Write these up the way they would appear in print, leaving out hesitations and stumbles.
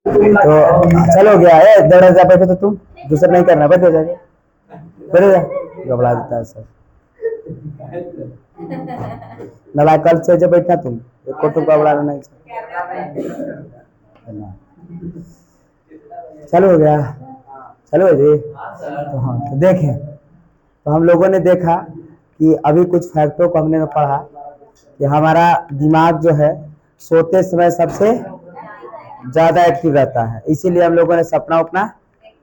तो चलो गया है दौड़ जा बैठे तो तुम दूसरा नहीं करना बैठे जाके बैठे जा घबरा देता है सर नला कल से जब बैठना तुम एक को तुम घबराना नहीं चलो हो गया चलो जी तो हाँ तो देखें तो हम लोगों ने देखा कि अभी कुछ फैक्टों को हमने पढ़ा कि हमारा दिमाग जो है सोते समय सबसे ज्यादा एक्टिव रहता है, इसीलिए हम लोगों ने सपना उपना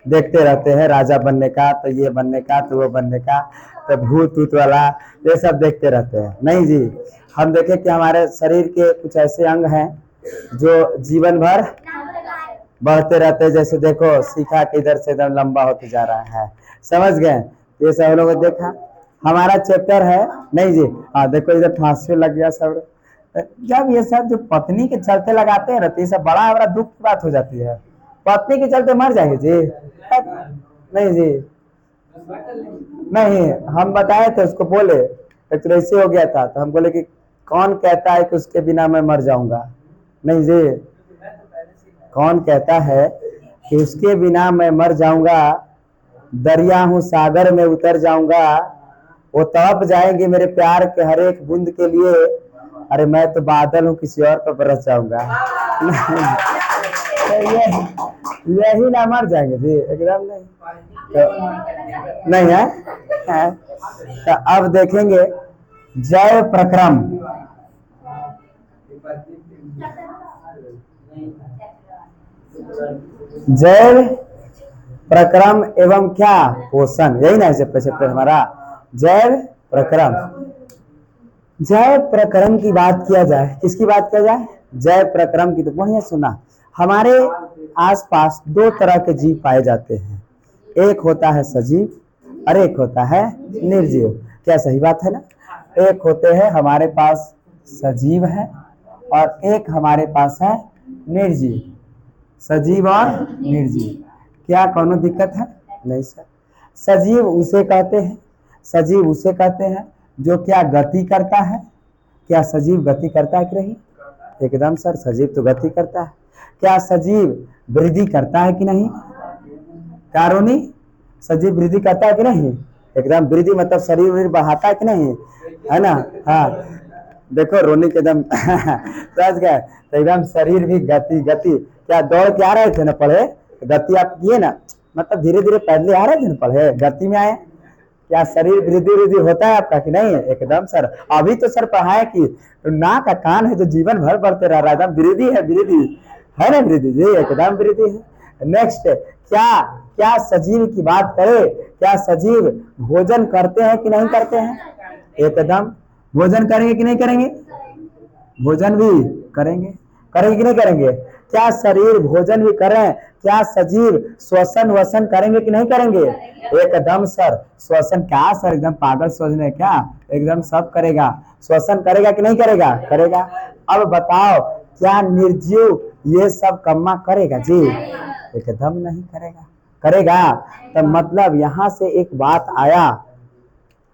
देखते रहते हैं, राजा बनने का तो ये बनने का तो वो बनने का तो भूत ऊत वाला ये सब देखते रहते हैं। नहीं जी, हम देखें कि हमारे शरीर के कुछ ऐसे अंग हैं जो जीवन भर बढ़ते रहते हैं। जैसे देखो सीखा कि इधर से इधर लंबा होते जा रहा है, समझ गए? ये सब लोगों ने देखा। हमारा चैप्टर है नहीं जी, हाँ देखो इधर फांसी लग गया सब। जब ये सब जो पत्नी के चलते लगाते हैं रहते, ये सब बड़ा दुख की बात हो जाती है। पत्नी के चलते मर जाएंगे जी? नहीं जी, नहीं हम बताए थे उसको, बोले एक तो ऐसे हो गया था तो हम बोले कि कौन कहता है कि उसके बिना मैं मर जाऊंगा? नहीं जी, कौन कहता है कि उसके बिना मैं मर जाऊंगा? दरिया हूं सागर में उतर जाऊंगा, वो तड़प जाएंगे मेरे प्यार के हर एक बूंद के लिए, अरे मैं तो बादल हूँ किसी और पर बरस जाऊंगा। तो यही ना मर जाएंगे जी, एकदम नहीं तो, नहीं है? तो अब देखेंगे जय प्रक्रम। जय प्रक्रम एवं क्या पोषण, यही ना चैप्टर हमारा जय प्रक्रम। जय प्रक्रम की बात किया जाए, किसकी बात किया जाए? जय प्रक्रम की। तो बढ़िया सुना, हमारे आसपास दो तरह के जीव पाए जाते हैं, एक होता है सजीव और एक होता है निर्जीव। क्या सही बात है ना? एक होते हैं हमारे पास सजीव है और एक हमारे पास है निर्जीव। सजीव और निर्जीव, क्या कोनो दिक्कत है? नहीं सर। सजीव उसे कहते हैं, सजीव उसे कहते हैं जो क्या गति करता है। क्या सजीव गति करता है कि नहीं? एकदम सर, सजीव तो गति करता है। क्या सजीव वृद्धि करता है कि नहीं? कारोनी, सजीव वृद्धि करता है कि नहीं? एकदम वृद्धि मतलब शरीर बढ़ाता है कि नहीं, है ना? हाँ देखो रोनी के एकदम समझ गए, तो एकदम शरीर भी गति गति। क्या दौड़ के आ रहे थे ना पढ़े, गति आप किए ना, मतलब धीरे धीरे पैदल आ रहे थे ना पढ़े, गति में आए। क्या शरीर वृद्धि वृद्धि होता है आपका कि नहीं? एकदम सर। अभी तो सर पढ़ाए कि नाक का कान है जो जीवन भर बढ़ते रह रहा है, एकदम वृद्धि है, वृद्धि है ना, वृद्धि जी एकदम वृद्धि है। नेक्स्ट, क्या क्या सजीव की बात करें, क्या सजीव भोजन करते हैं कि नहीं करते हैं? एकदम भोजन करेंगे कि नहीं करेंगे? भोजन भी करेंगे, करेंगे कि नहीं करेंगे? क्या शरीर भोजन भी करें, क्या सजीव श्वसन वसन करेंगे कि नहीं करेंगे? एकदम सर, श्वसन क्या सर, एकदम पागल सोचने क्या, एकदम सब करेगा। श्वसन करेगा कि नहीं करेगा? करेगा। अब बताओ क्या निर्जीव ये सब कम्मा करेगा जी? एकदम नहीं करेगा। करेगा? तो मतलब यहाँ से एक बात आया,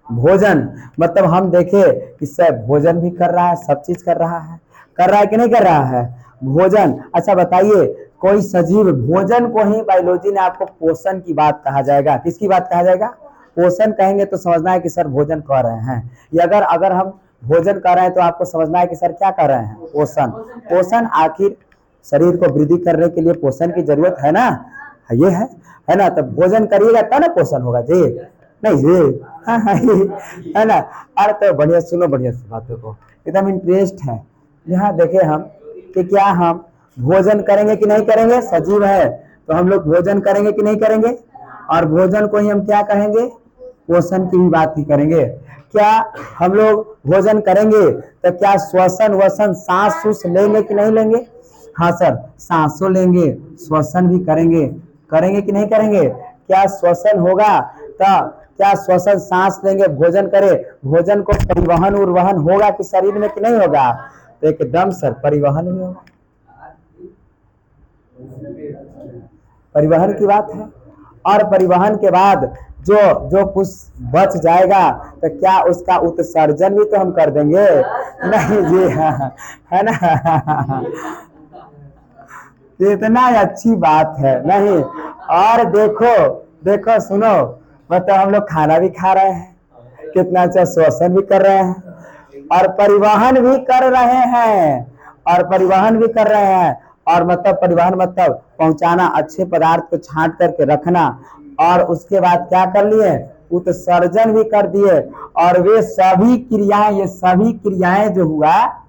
भोजन मतलब हम देखे कि सर भोजन भी कर रहा है, सब चीज कर रहा है, कर रहा है कि नहीं कर रहा है? भोजन। अच्छा बताइए, कोई सजीव भोजन को ही बायोलॉजी ने आपको पोषण की बात कहा जाएगा, किसकी बात कहा जाएगा? पोषण कहेंगे तो समझना है कि सर भोजन कर रहे हैं, या अगर अगर हम भोजन कर रहे हैं तो आपको समझना है कि सर क्या कर रहे हैं? पोषण। पोषण आखिर शरीर को वृद्धि करने के लिए पोषण की जरूरत है ना, ये है ना? तो भोजन करिएगा तब ना पोषण होगा जी, नहीं जी? हाँ है ना? अरे तो बढ़िया सुनो, बढ़िया से बातों को, एकदम इंटरेस्ट है। यहाँ देखे हम कि क्या हम भोजन करेंगे कि नहीं करेंगे? सजीव है तो हम लोग भोजन करेंगे कि नहीं करेंगे? और भोजन को ही हम क्या कहेंगे? पोषण की भी बात ही करेंगे। क्या हम लोग भोजन करेंगे तो क्या श्वसन वसन सांस सूस लेंगे कि नहीं लेंगे? हाँ सर, सांसों लेंगे, श्वसन भी करेंगे, करेंगे कि नहीं करेंगे? क्या श्वसन होगा तो क्या श्वसन सांस लेंगे, भोजन करें, भोजन को परिवहन उर्वहन होगा कि शरीर में कि नहीं होगा? तो एकदम सर परिवहन भी होगा, परिवहन की बात है। और परिवहन के बाद जो जो कुछ बच जाएगा तो क्या उसका उत्सर्जन भी तो हम कर देंगे, नहीं जी? है ना? इतना अच्छी बात है नहीं। और देखो देखो सुनो, मतलब हम लोग खाना भी खा रहे हैं, कितना अच्छा श्वसन भी कर रहे हैं, और परिवहन भी कर रहे हैं, और परिवहन भी कर रहे हैं। और मतलब परिवहन मतलब पहुंचाना, अच्छे पदार्थ को छांट करके रखना, और उसके बाद क्या कर लिए, उत्सर्जन भी कर दिए। और वे सभी क्रियाएं, ये सभी क्रियाएं जो हुआ,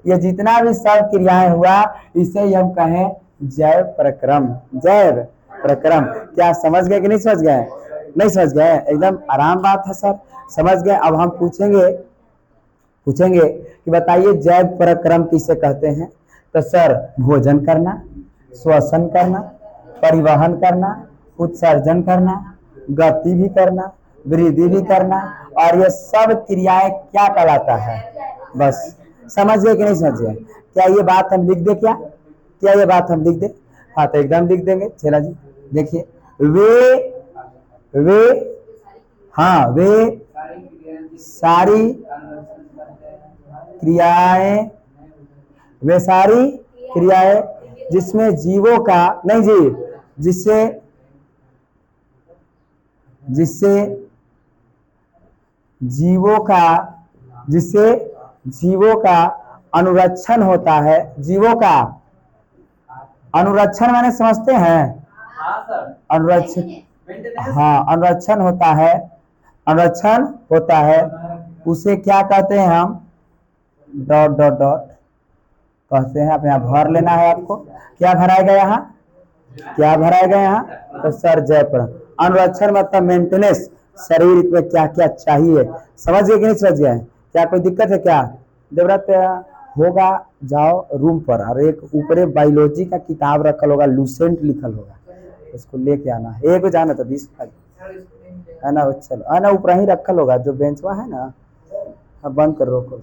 ये जितना भी सब क्रियाएं हुआ, इसे ही हम कहें जैव प्रक्रम। जैव प्रक्रम। क्या समझ गए कि नहीं समझ गए? नहीं समझ गए? एकदम आराम बात है सर, समझ गए। अब हम पूछेंगे कि बताइए जैव प्रक्रम किसे कहते हैं? तो सर, भोजन करना, श्वसन करना, परिवहन करना, उत्सर्जन करना, गति भी करना, वृद्धि भी करना, और ये सब क्रियाएं क्या कहलाता है? बस समझ गए कि नहीं समझ गए? क्या ये बात हम लिख दे? क्या ये बात हम लिख दे? हाँ तो एकदम लिख देंगे छेला जी। देखिए, वे हाँ वे सारी क्रियाएं, वे सारी क्रियाएं जिसमें जीवों का, नहीं जी, जिससे जीवों का अनुरक्षण होता है। जीवों का अनुरक्षण माने समझते हैं? अनुरक्षण, हाँ अनुरक्षण होता है, अनुरक्षण होता है, उसे क्या कहते हैं हम? डॉट डॉट डॉट कहते हैं। आप यहाँ भर लेना है आपको। क्या भराएगा यहाँ? क्या भराएगा यहाँ? तो सर जयपुर अनुरक्षण मतलब मेंटेनेंस, शरीर में क्या क्या चाहिए। समझ गए कि नहीं समझ गए? क्या कोई दिक्कत है क्या? देवरात होगा, जाओ रूम पर, और एक ऊपर बायोलॉजी का किताब रखल होगा, लूसेंट लिखल होगा, उसको लेके आना है। एक जाना तो 20 है ना, चलो है ना, ऊपर ही रखल होगा जो बेंचवा है ना। अब बंद कर, रोको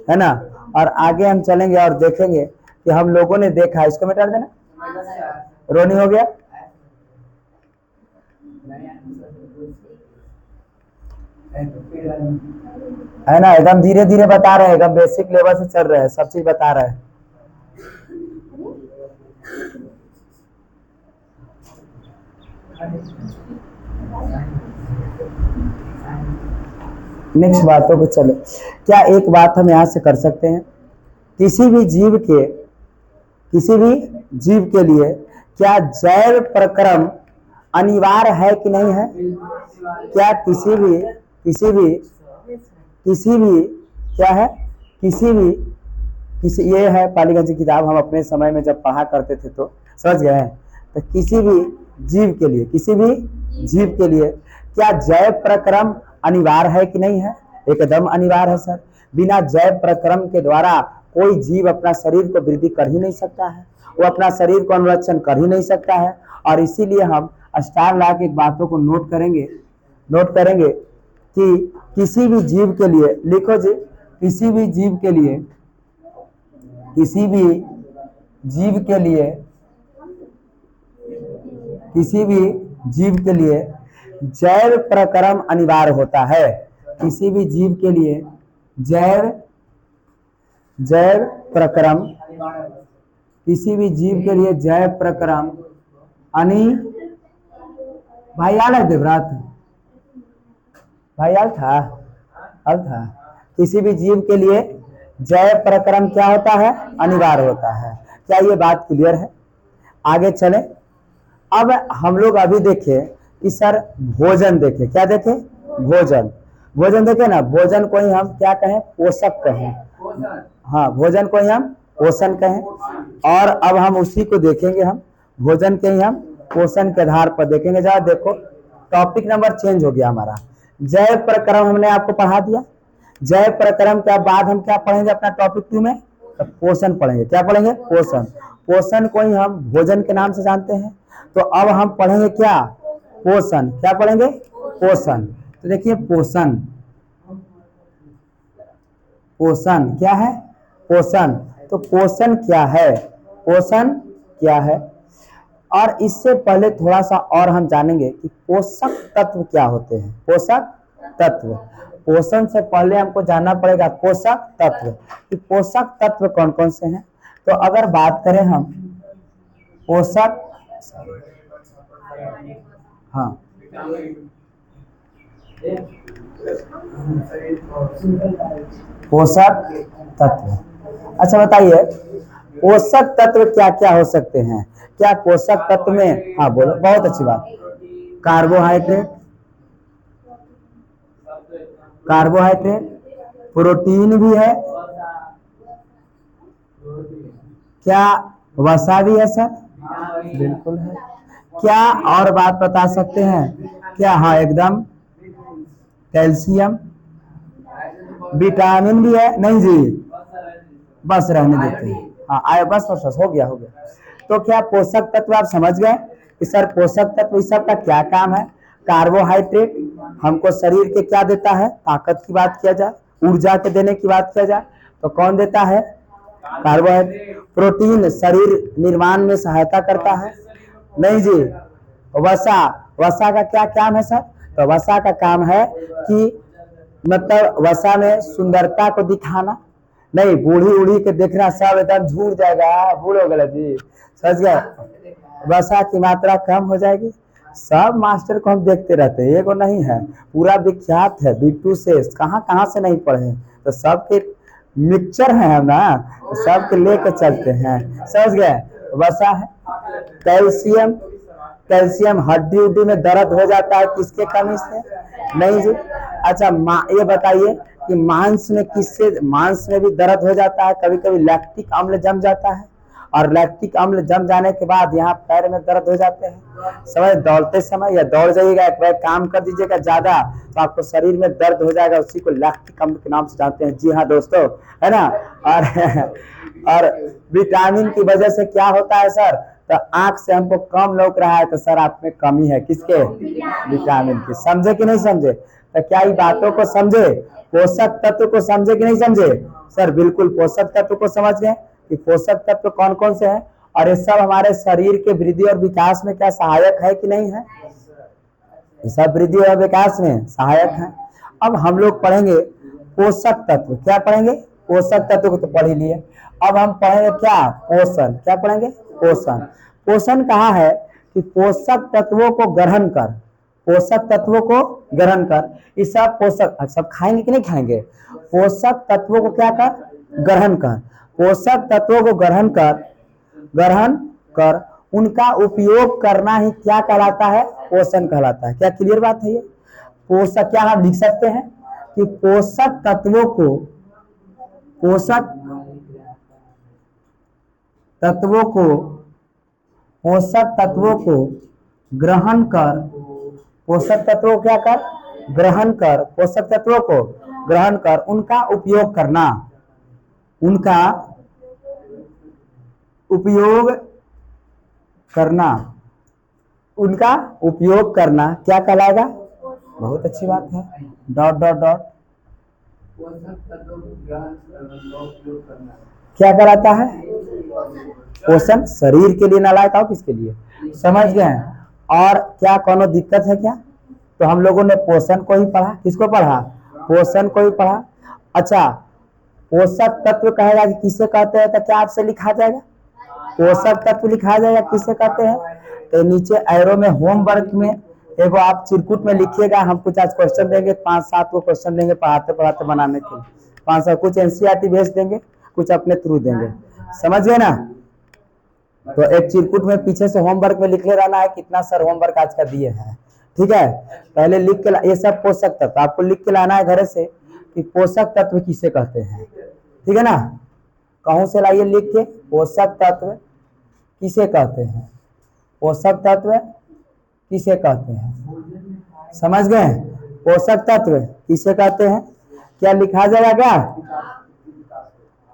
है ना। और आगे हम चलेंगे और देखेंगे कि हम लोगों ने देखा, इसको मिटा देना। रोनी हो गया? है ना, एकदम धीरे धीरे बता रहे हैं, एकदम बेसिक लेवल से चल रहे हैं, सब चीज बता रहे हैं। नेक्स्ट बातों को चलो। क्या एक बात हम यहाँ से कर सकते हैं, किसी भी जीव के लिए क्या जैव प्रक्रम अनिवार्य है कि नहीं है? क्या किसी भी क्या है, किसी ये है पालीगंज की किताब, हम अपने समय में जब पढ़ा करते थे तो समझ गए। तो किसी भी जीव के लिए क्या जैव प्रक्रम अनिवार्य है कि नहीं है? एकदम अनिवार्य है सर। बिना जैव प्रक्रम के द्वारा कोई जीव अपना शरीर को वृद्धि कर ही नहीं सकता है, वो अपना शरीर को अनुरक्षण कर ही नहीं सकता है। और इसीलिए हम स्टार ला के बातों को नोट करेंगे कि किसी भी जीव के लिए, लिखो जी, किसी भी जीव के लिए जैव प्रक्रम अनिवार्य होता है। किसी भी जीव के लिए जैव प्रक्रम, किसी भी जीव के लिए जैव प्रक्रम भाई याद है देवरात? भाई याद था? किसी भी जीव के लिए जैव प्रक्रम क्या होता है? अनिवार्य होता है। क्या ये बात क्लियर है? आगे चले। अब हम लोग अभी देखे कि सर भोजन देखे, क्या देखे? भोजन देखे ना। भोजन को ही हम क्या कहें? पोषक कहें। हाँ, भोजन को ही हम पोषण कहें। और अब हम उसी को देखेंगे, हम भोजन के ही हम पोषण के आधार पर देखेंगे। जरा देखो, टॉपिक नंबर चेंज हो गया हमारा। जैव प्रक्रम हमने आपको पढ़ा दिया। जैव प्रक्रम के बाद हम क्या पढ़ेंगे अपना टॉपिक 2 में? तो पोषण पढ़ेंगे। क्या पढ़ेंगे? पोषण को ही हम भोजन के नाम से जानते हैं। तो अब हम पढ़ेंगे क्या? पोषण। क्या पढ़ेंगे? पोषण। तो देखिए, पोषण क्या है? पोषण। तो पोषण क्या है? और इससे पहले थोड़ा सा और हम जानेंगे कि पोषक तत्व क्या होते हैं। पोषण से पहले हमको जानना पड़ेगा पोषक तत्व, कि पोषक तत्व कौन कौन से हैं। तो अगर बात करें हम पोषक, हाँ पोषक तत्व, अच्छा बताइए पोषक तत्व क्या क्या हो सकते हैं? क्या पोषक तत्व में, हाँ बोलो, बहुत अच्छी बात, कार्बोहाइड्रेट, कार्बोहाइड्रेट, प्रोटीन भी है, क्या वसा भी है सर? बिल्कुल है। क्या और बात बता सकते हैं क्या? हाँ एकदम, कैल्शियम, विटामिन भी है, नहीं जी बस रहने देते हैं, हाँ आए बस बस बस, हो गया हो गया। तो क्या पोषक तत्व आप समझ गए कि सर पोषक तत्व इस सब का क्या काम है? कार्बोहाइड्रेट हमको शरीर के क्या देता है? ताकत की बात किया जाए, ऊर्जा के देने की बात किया जाए तो कौन देता है? कार्बोहाइड्रेट। प्रोटीन शरीर निर्माण में सहायता करता है, नहीं जी। वसा, वसा का क्या काम है सर? तो वसा का काम है कि मतलब वसा में सुंदरता को दिखाना, नहीं बूढ़ी उड़ी के देखना, सब एकदम झूठ जाएगा, भूल हो गया जी, समझ गए? वसा की मात्रा कम हो जाएगी। सब मास्टर को हम देखते रहते हैं, एगो नहीं है, पूरा विख्यात है, बिट्टू से कहाँ कहाँ से नहीं पढ़े, तो सबके मिक्सचर है हम ना, तो सबके लेके चलते हैं, समझ गए? वसा है। कैल्शियम, कैल्शियम हड्डी उड्डी में दर्द हो जाता है किसके कमी से? नहीं जी। अच्छा ये बताइए कि मांस में किससे, मांस में भी दर्द हो जाता है, कभी कभी लैक्टिक अम्ल जम जाता है, और लैक्टिक अम्ल जम जाने के बाद यहाँ पैर में दर्द हो जाते हैं, समझ? दौड़ते समय या दौड़ जाइएगा, एक बार काम कर दीजिएगा ज्यादा तो आपको शरीर में दर्द हो जाएगा, उसी को लैक्टिक अम्ल के नाम से जानते हैं। जी हाँ दोस्तों, है ना? और विटामिन की वजह से क्या होता है सर? तो आंख से हमको कम लौक रहा है तो सर आप में कमी है, किसके? विटामिन की। समझे कि नहीं समझे? तो क्या ये बातों को समझे? पोषक तत्व को समझे कि नहीं समझे? सर बिल्कुल पोषक तत्व को समझ गए कि पोषक तत्व कौन कौन से हैं, और ये सब हमारे शरीर के वृद्धि और विकास में क्या सहायक है कि नहीं है? ये सब वृद्धि और विकास में सहायक है। अब हम लोग पढ़ेंगे पोषक तत्व। क्या पढ़ेंगे? पोषक तत्व को तो पढ़ ही लिए, अब हम पढ़ेंगे क्या? पोषण। क्या पढ़ेंगे? पोषण। पोषण कहा है कि पोषक तत्वों को ग्रहण कर, पोषक तत्वों को ग्रहण कर, ये सब पोषक, सब खाएंगे कि नहीं खाएंगे? पोषक तत्वों को क्या कर? ग्रहण कर। पोषक तत्वों को ग्रहण कर, ग्रहण कर उनका उपयोग करना ही क्या कहलाता है? पोषण कहलाता है। क्या क्लियर बात है ये? पोषक, क्या हम लिख सकते हैं कि पोषक तत्वों को, पोषक तत्वों को, पोषक तत्वों को ग्रहण कर, पोषक तत्वों को क्या कर? ग्रहण कर, पोषक तत्वों को ग्रहण कर उनका उपयोग करना, उनका उपयोग करना, उनका उपयोग करना क्या कहलाएगा? बहुत अच्छी बात है, डॉट डॉट डॉट, क्या कराता है? पोषण शरीर के लिए, नालायक आओ किसके लिए? समझ गए? और क्या कोनो दिक्कत है क्या? तो हम लोगों ने पोषण को ही पढ़ा, किसको पढ़ा? पोषण को ही पढ़ा। अच्छा पोषक तत्व कहेगा कि किसे कहते हैं, तो क्या आपसे लिखा जाएगा? पोषक तत्व लिखा जाएगा, किसे कहते हैं? तो नीचे एरो में होमवर्क में एगो आप चिरकुट में लिखिएगा, हम कुछ आज क्वेश्चन देंगे, 5-7 को क्वेश्चन देंगे पढ़ाते पढ़ाते बनाने के लिए, 5-7 कुछ एनसीईआरटी भेज देंगे, कुछ अपने थ्रू देंगे, समझ गए ना? तो एक चिरकुट में पीछे से होमवर्क में लिखे रहना है कितना सर होमवर्क आज का दिए हैं, ठीक है? पहले लिख के ये सब पोषक तत्व आपको लिख के लाना है घर से कि पोषक तत्व किसे कहते हैं, ठीक है ना? कहूं से लाइए लिख के, पोषक तत्व किसे कहते हैं? पोषक तत्व किसे कहते हैं? समझ गए? पोषक तत्व किसे कहते हैं? क्या लिखा जाएगा क्या?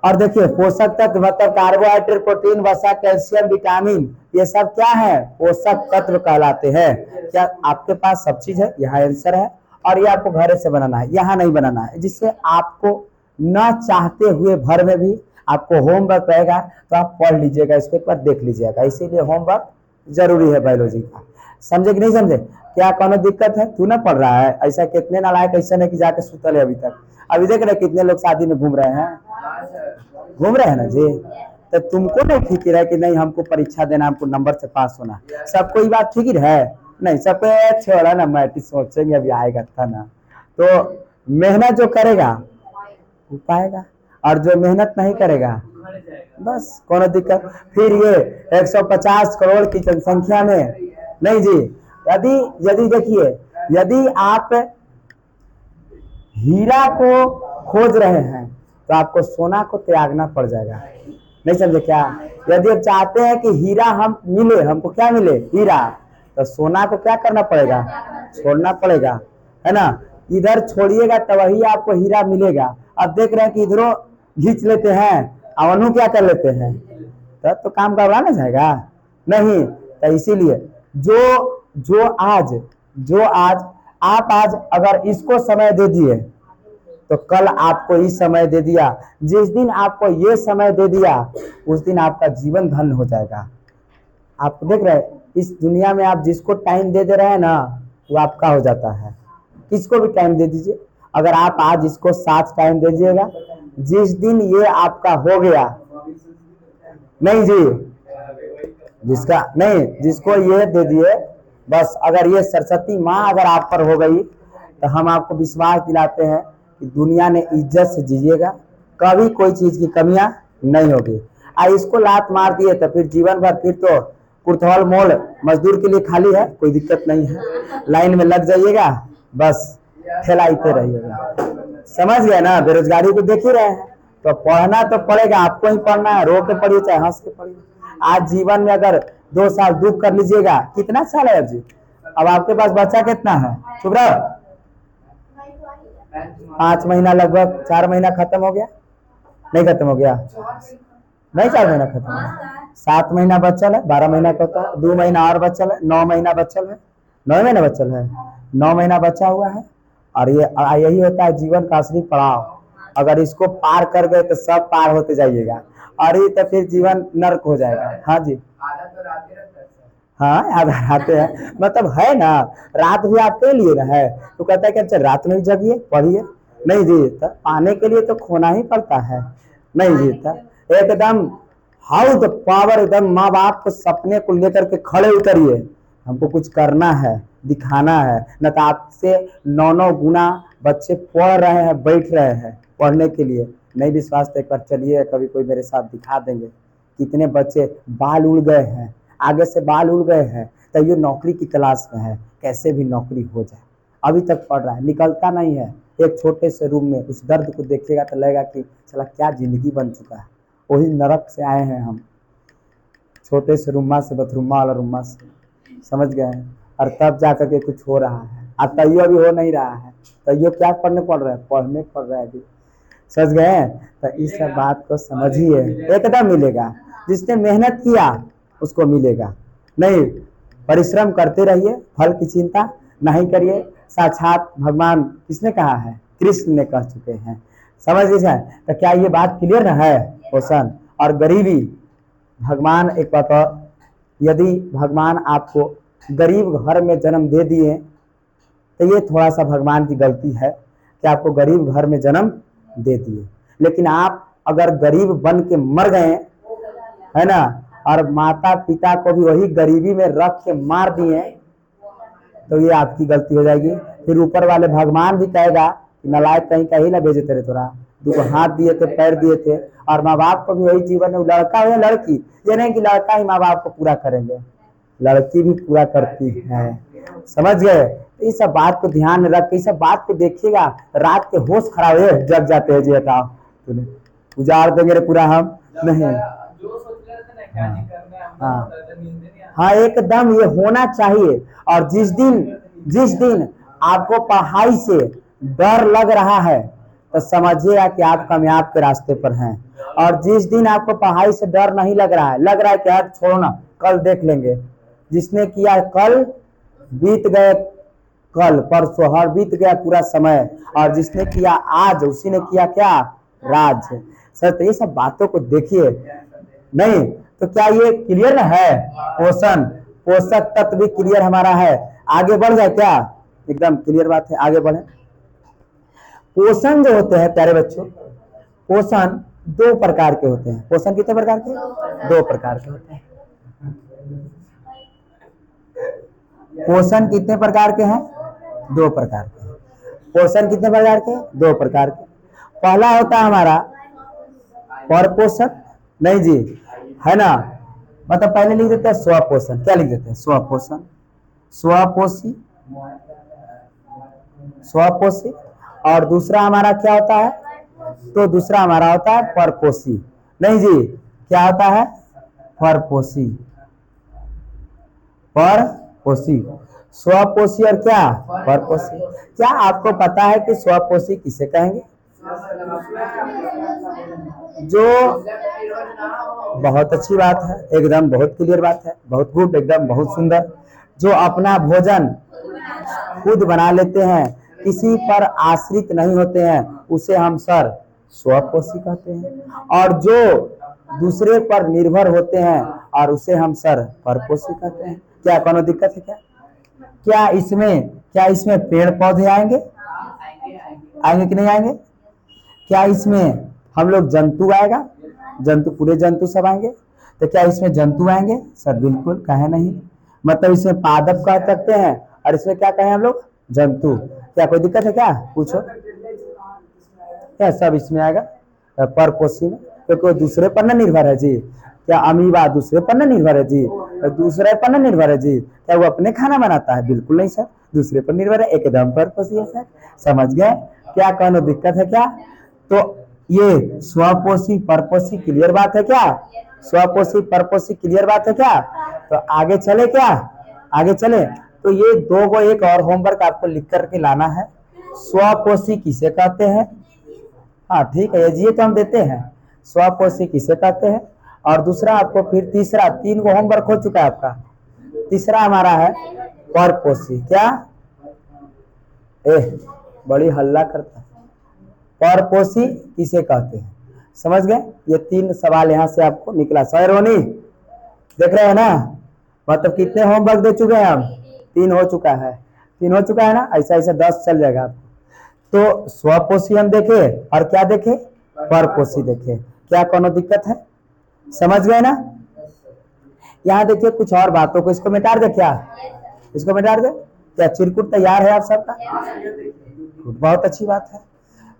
और देखिए पोषक तत्व मतलब कार्बोहाइड्रेट, प्रोटीन, वसा, कैल्शियम, विटामिन, ये सब क्या है? पोषक तत्व कहलाते हैं। क्या आपके पास सब चीज है? यहाँ आंसर है, और ये आपको घर से बनाना है, यहाँ नहीं बनाना है, जिससे आपको न चाहते हुए भर में भी आपको होमवर्क रहेगा तो आप पढ़ लीजिएगा, इसके ऊपर देख लीजिएगा, इसीलिए होमवर्क जरूरी है बायोलॉजी का। समझे कि नहीं समझे? क्या कोनो दिक्कत है? तू ना पढ़ रहा है? ऐसा कितने नालायक ऐसा नहीं कि जाके सुतल है अभी तक, अभी देख रहे कितने लोग शादी में घूम रहे हैं, घूम रहे हैं ना जी, तो तुमको नहीं फिक्र है कि नहीं हमको परीक्षा देना, हमको नंबर से पास होना। सबको ये बात फिक्र है नहीं, सबको छोड़ा ना मैट्रिक सोचेंगे अभी आएगा था ना। तो मेहनत जो करेगा वो पाएगा, और जो मेहनत नहीं करेगा बस कौन दिक्कत। फिर ये 150 करोड़ की जनसंख्या में नहीं जी, यदि यदि देखिए, यदि आप हीरा को खोज रहे हैं तो आपको सोना को त्यागना पड़ जाएगा। नहीं समझे क्या? यदि आप चाहते हैं कि हीरा हम मिले, हमको क्या मिले? हीरा, तो सोना को क्या करना पड़ेगा? छोड़ना पड़ेगा, है ना। इधर छोड़िएगा तो वही आपको हीरा मिलेगा। अब देख रहे हैं कि इधरों खींच लेते हैं, अवनु क्या कर लेते हैं, तब तो काम करवाना जाएगा नहीं। तो इसीलिए जो आज आप आज अगर इसको समय दे दिए तो कल आपको ही समय दे दिया। जिस दिन आपको ये समय दे दिया उस दिन आपका जीवन धन्य हो जाएगा। आप देख रहे हैं इस दुनिया में आप जिसको टाइम दे रहे हैं ना वो आपका हो जाता है। किसको भी टाइम दे दीजिए, अगर आप आज इसको 7 टाइम दे दीजिएगा, जिस दिन ये आपका हो गया, नहीं जी, जिसका नहीं, जिसको ये दे दिए बस, अगर ये सरस्वती माँ अगर आप पर हो गई तो हम आपको विश्वास दिलाते हैं कि दुनिया ने इज्जत से जीजिएगा, कभी कोई चीज की कमियां नहीं होगी। इसको लात मार दिए तो फिर जीवन भर फिर तो कुर्थौल मोल मजदूर के लिए खाली है, कोई दिक्कत नहीं है, लाइन में लग जाइएगा, बस फैलाते रहिएगा। समझ गए ना? बेरोजगारी को देख ही रहे हैं, तो पढ़ना तो पड़ेगा, आपको ही पढ़ना है, रो के पढ़िए चाहे हंस के पढ़िए। आज जीवन में अगर 2 साल दुख कर लीजिएगा, कितना साल है अब जी? अब आपके पास बच्चा कितना है? चुप रहो। 5 महीना लगभग 4 महीना खत्म हो गया, नहीं खत्म हो गया, नहीं 4 महीना खत्म हो गया, 7 महीना बचल है, 12 महीना का होता है, 2 महीना और बचल है, 9 महीना बचल है, 9 महीना बचल है, 9 महीना बचा हुआ है। और ये यही होता है जीवन का असली पड़ाव। अगर इसको पार कर गए तो सब पार होते जाइएगा, और ये तो फिर जीवन नर्क हो जाएगा। हाँ जी, हाँ आधा आते हैं, मतलब है ना, रात भी आपके लिए ना है, तो कहता है कि अच्छा रात में भी जगिए पढ़िए। नहीं जी, तो पाने के लिए तो खोना ही पड़ता है। नहीं जी, तो एकदम हाउ द पावर, एकदम माँ बाप को सपने को लेकर के खड़े उतरिए, हमको कुछ करना है, दिखाना है। न तो आपसे 9 गुना बच्चे पढ़ रहे हैं, बैठ रहे हैं पढ़ने के लिए। नहीं विश्वास तो एक बार चलिए, कभी कोई मेरे साथ दिखा देंगे कितने बच्चे बाल उड़ गए हैं, आगे से बाल उड़ गए हैं, तो ये नौकरी की तलाश में है, कैसे भी नौकरी हो जाए, अभी तक पढ़ रहा है, निकलता नहीं है। एक छोटे से रूम में उस दर्द को देखिएगा तो लगेगा कि चला क्या जिंदगी बन चुका है, वही नरक से आए हैं हम, छोटे से रूमा से, बथरूमा वाला रूमा से, समझ गए हैं। और तब जाकर के कुछ हो रहा है, अब तैयो अभी हो नहीं रहा है, तैयो क्या पढ़ने पड़ रहा है, पढ़ने पड़ रहा है अभी, समझ गए। तो इस बात को समझिए, एकदम मिलेगा, जिसने मेहनत किया उसको मिलेगा। नहीं, परिश्रम करते रहिए, फल की चिंता नहीं करिए। साक्षात भगवान किसने कहा है? कृष्ण ने कह चुके हैं, समझ लीजिए। तो क्या ये बात क्लियर है? पोषण और गरीबी, भगवान एक बात और, यदि भगवान आपको गरीब घर में जन्म दे दिए तो ये थोड़ा सा भगवान की गलती है कि आपको गरीब घर में जन्म दे दिए, लेकिन आप अगर गरीब बन के मर गए, है ना, और माता पिता को भी वही गरीबी में रख के मार दिए, तो ये आपकी गलती हो जाएगी। फिर ऊपर वाले भगवान भी कहेगा कि नालायक कहीं का ही ना भेजे तेरे, तोरा 2 हाथ दिए थे, पैर दिए थे, और माँ बाप को भी वही जीवन में, लड़का हो या लड़की, ये नहीं कि लड़का ही माँ बाप को पूरा करेंगे, लड़की भी पूरा करती है, समझ गए। तो इस सब बात को ध्यान में रख के, इस सब बात को देखिएगा, रात के होश खराब है, जग जाते हैं जी, बताओ तूने उजाड़ देंगे पूरा हम नहीं। हाँ हाँ, एकदम ये होना चाहिए। और जिस दिन आपको पढ़ाई से डर लग रहा है तो समझिएगा कि आप कामयाब के रास्ते पर हैं। और जिस दिन आपको पढ़ाई से डर नहीं लग रहा है कि यार छोड़ो ना, कल देख लेंगे, जिसने किया कल बीत गए, कल परसों हर बीत गया पूरा समय, और जिसने किया आज उसी ने किया क्या? राज। सर तो ये सब बातों को देखिए। नहीं तो क्या ये क्लियर है? पोषण, पोषक तत्व भी क्लियर हमारा है। आगे बढ़ जाए क्या? एकदम क्लियर बात है, आगे बढ़े। पोषण जो होते हैं प्यारे बच्चों, पोषण दो प्रकार के होते हैं। पोषण कितने प्रकार के? दो प्रकार के होते हैं। पोषण कितने प्रकार के हैं? दो प्रकार के। पोषण कितने प्रकार के? दो प्रकार के। पहला होता है हमारा परपोषण, नहीं जी, है ना, मतलब पहले लिख देते हैं स्वपोषण। क्या लिख देते हैं? स्वपोषण, स्वपोषी, स्वपोषी। और दूसरा हमारा क्या होता है? तो दूसरा हमारा होता है परपोषी। नहीं जी, क्या होता है? परपोषी, परपोषी। स्वपोषी और क्या? परपोषी। क्या आपको पता है कि स्वपोषी किसे कहेंगे? जो, बहुत अच्छी बात है, एकदम बहुत क्लियर बात है, बहुत गुड, एकदम बहुत सुंदर। जो अपना भोजन खुद बना लेते हैं, किसी पर आश्रित नहीं होते हैं, उसे हम सर स्वपोषी कहते हैं। और जो दूसरे पर निर्भर होते हैं और उसे हम सर परपोषी कहते हैं। क्या कोनो दिक्कत है क्या? क्या इसमें पेड़ पौधे आएंगे? आएंगे कि नहीं आएंगे? क्या इसमें हम लोग जंतु आएगा? जंतु, पूरे जंतु सब आएंगे? तो क्या इसमें जंतु आएंगे? सर बिल्कुल, कहे नहीं। मतलब इसमें पादप कह सकते हैं और इसमें क्या कहें हम लोग? जंतु। क्या कोई दिक्कत है क्या? पूछो। क्या सब इसमें आएगा परपोषी में? क्योंकि वो दूसरे पर न निर्भर है जी। क्या अमीबा दूसरे पर न निर्भर है जी? दूसरे पर न निर्भर है जी। क्या वो अपने खाना बनाता है? बिल्कुल नहीं सर, दूसरे पर निर्भर है, एकदम परपोषी है सर। समझ गए? क्या कोनो दिक्कत है क्या? तो ये स्वपोषी परपोषी क्लियर बात है क्या? स्वपोषी परपोषी क्लियर बात है क्या? तो आगे चले क्या? आगे चले तो ये दो को एक और होमवर्क आपको लिख करके लाना है। स्वपोषी किसे कहते हैं? हाँ ठीक है, ये तो हम देते हैं। स्वपोषी किसे कहते हैं? और दूसरा आपको फिर तीसरा, तीन को होमवर्क हो चुका है आपका। तीसरा हमारा है परपोषी। क्या? बड़ी हल्ला करता है। परपोषी किसे कहते हैं? समझ गए? ये तीन सवाल यहाँ से आपको निकला। सरोनी देख रहे हैं ना? मतलब कितने होमवर्क दे चुके हैं हम? 3 हो चुका है। 3 हो चुका है ना? ऐसा ऐसा 10 चल जाएगा आपको। तो स्वपोषी हम देखे और क्या देखे? परपोषी देखे। क्या कोनो दिक्कत है? समझ गए ना? यहाँ देखिए कुछ और बातों को, इसको मिटा दे क्या? इसको मिटा दे क्या? चिरकुट तैयार है आप सबका? बहुत अच्छी बात है,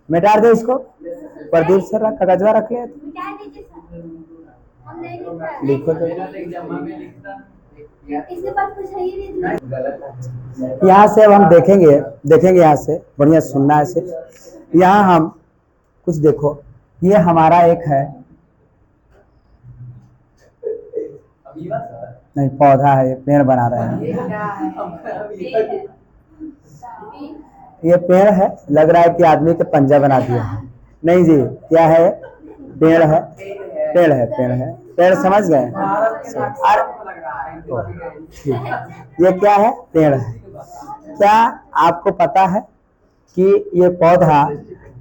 मिटा दे इसको। प्रदीप सर कागजवा रख ले, लिखो तो। यहाँ से अब हम देखेंगे यहाँ से बढ़िया सुनना है सिर्फ। यहाँ हम कुछ देखो, ये हमारा एक है, नहीं पौधा है, पेड़ बना रहे हैं। ये पेड़ है, लग रहा है कि आदमी के पंजा बना दिया है। नहीं जी, क्या है? पेड़ है, पेड़ है, पेड़ है, पेड़। समझ गए? ये क्या है? पेड़ है। क्या आपको पता है कि ये पौधा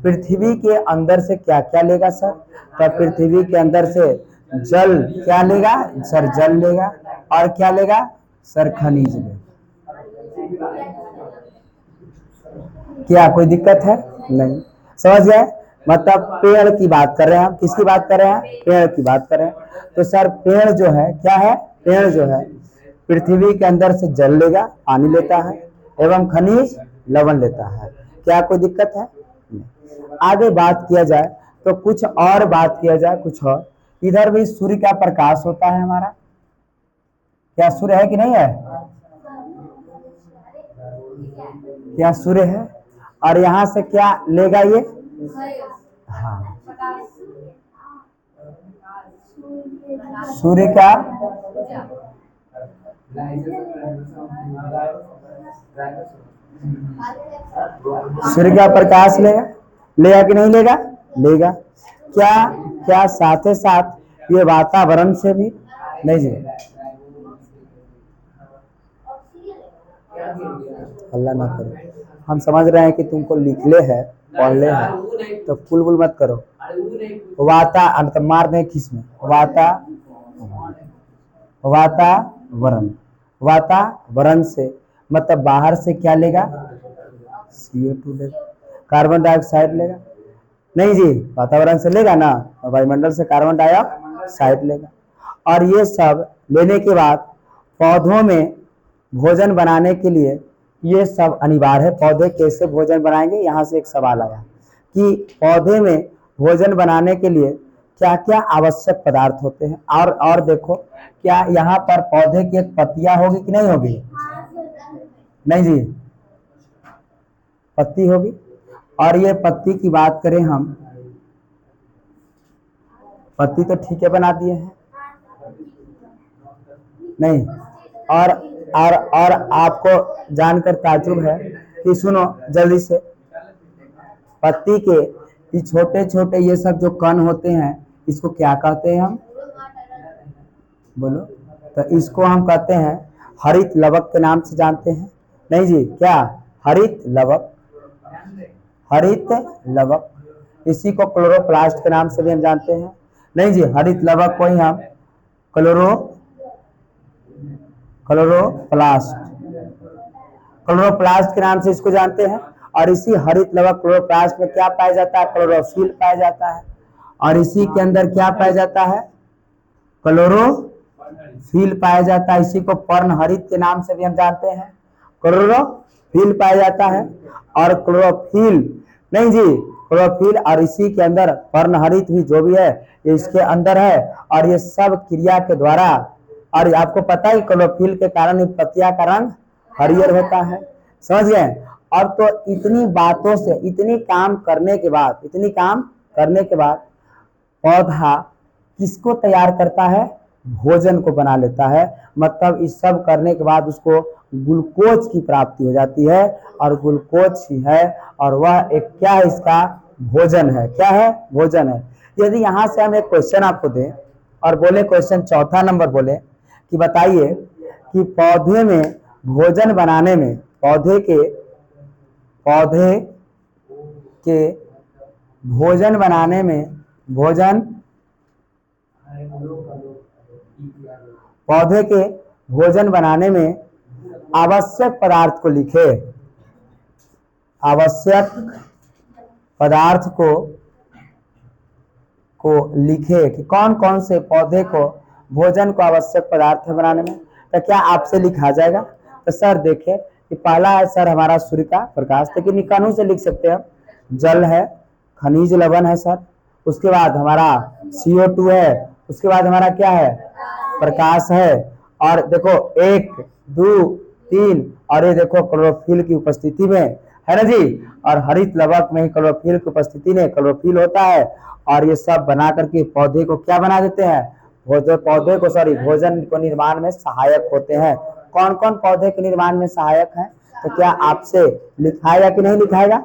पृथ्वी के अंदर से क्या क्या लेगा सर? तो पृथ्वी के अंदर से जल क्या लेगा सर? जल लेगा। और क्या लेगा सर? खनिज लेगा। क्या कोई दिक्कत है? नहीं। समझ गए? मतलब पेड़ की बात कर रहे हैं हम। किसकी बात कर रहे हैं? पेड़ की बात कर रहे हैं। तो सर पेड़ जो है क्या है? पेड़ जो है पृथ्वी के अंदर से जल लेगा, पानी लेता है, एवं खनिज लवण लेता है। क्या कोई दिक्कत है? नहीं। आगे बात किया जाए तो कुछ और बात किया जाए, कुछ और इधर भी सूर्य का प्रकाश होता है हमारा। क्या सूर्य है कि नहीं है? क्या सूर्य है? और यहाँ से क्या लेगा ये? हाँ, सूर्य का प्रकाश लेगा, लेगा कि नहीं लेगा? लेगा। क्या साथ ही साथ ये वातावरण से भी? नहीं जी, हल्ला ना करो। हम समझ रहे हैं कि तुमको लिख ले है, पढ़ ले है, तो कुल मत करो। मार दें किस में? वातावरण से मतलब बाहर से क्या लेगा? CO2 लेगा, कार्बन डाइऑक्साइड लेगा। नहीं जी, वातावरण से लेगा ना, वायुमंडल से कार्बन डाइऑक्साइड लेगा। और ये सब लेने के बाद पौधों में भोजन बनाने के लिए ये सब अनिवार्य है। पौधे कैसे भोजन बनाएंगे, यहाँ से एक सवाल आया कि पौधे में भोजन बनाने के लिए क्या क्या आवश्यक पदार्थ होते हैं। और देखो, क्या यहाँ पर पौधे की एक पत्तियां होगी कि नहीं होगी? नहीं जी, पत्ती होगी। और ये पत्ती की बात करें हम, पत्ती तो ठीक है बना दिए हैं, नहीं। और आपको जानकर ताज्जुब है कि सुनो जल्दी से, पत्ती के ये छोटे छोटे ये सब जो कण होते हैं, इसको क्या कहते हैं हम? बोलो। तो इसको हम कहते हैं हरित लवक के नाम से जानते हैं। नहीं जी, क्या? हरित लवक, हरित लवक। इसी को क्लोरोप्लास्ट के नाम से भी हम जानते हैं। नहीं जी, हरित लवक को ही हम क्लोरोप्लास्ट क्लोरोप्लास्ट के नाम से इसको जानते हैं। और इसी हरित लवक क्लोरोप्लास्ट में क्या पाया जाता है? क्लोरोफिल पाया जाता है। और इसी के अंदर क्या पाया जाता है? क्लोरोफिल पाया जाता है। इसी को पर्णहरित के नाम से भी हम जानते हैं, क्लोरोफिल पाया जाता है। और क्लोरोफिल, नहीं जी, क्लोरोफिल और इसी के अंदर पर्णहरित भी जो भी है ये इसके अंदर है। और ये सब क्रिया के द्वारा, और आपको पता है क्लोरोफिल के कारण पत्तियां का रंग हरियर होता है। समझ गए? अब तो इतनी बातों से, इतनी काम करने के बाद पौधा किसको तैयार करता है? भोजन को बना लेता है। मतलब इस सब करने के बाद उसको ग्लूकोज की प्राप्ति हो जाती है। और ग्लूकोज ही है, और वह एक क्या है? इसका भोजन है। क्या है? भोजन है। यदि यहाँ से हम एक क्वेश्चन आपको दें और बोले, क्वेश्चन चौथा नंबर बोले कि बताइए कि पौधे में भोजन बनाने में, पौधे के भोजन बनाने में, पौधे के भोजन बनाने में आवश्यक पदार्थ को लिखे। आवश्यक पदार्थ को लिखे कि कौन कौन से पौधे को भोजन को आवश्यक पदार्थ है बनाने में। तो क्या आपसे लिखा जाएगा? तो सर देखे कि पहला है सर हमारा सूर्य का प्रकाश, लेकिन निकानों से लिख सकते हैं हम। जल है, खनिज लवण है सर, उसके बाद हमारा CO2 है, उसके बाद हमारा क्या है? प्रकाश है। और देखो 1 2 3, और ये देखो क्लोरोफिल की उपस्थिति में है ना जी। और हरित लवक में ही क्लोरोफिल की उपस्थिति में क्लोरोफिल होता है। और ये सब बना करके पौधे को क्या बना देते हैं? पौधे को भोजन को निर्माण में सहायक होते हैं। कौन कौन पौधे के निर्माण में सहायक है? तो क्या आपसे लिखाएगा कि नहीं लिखाएगा?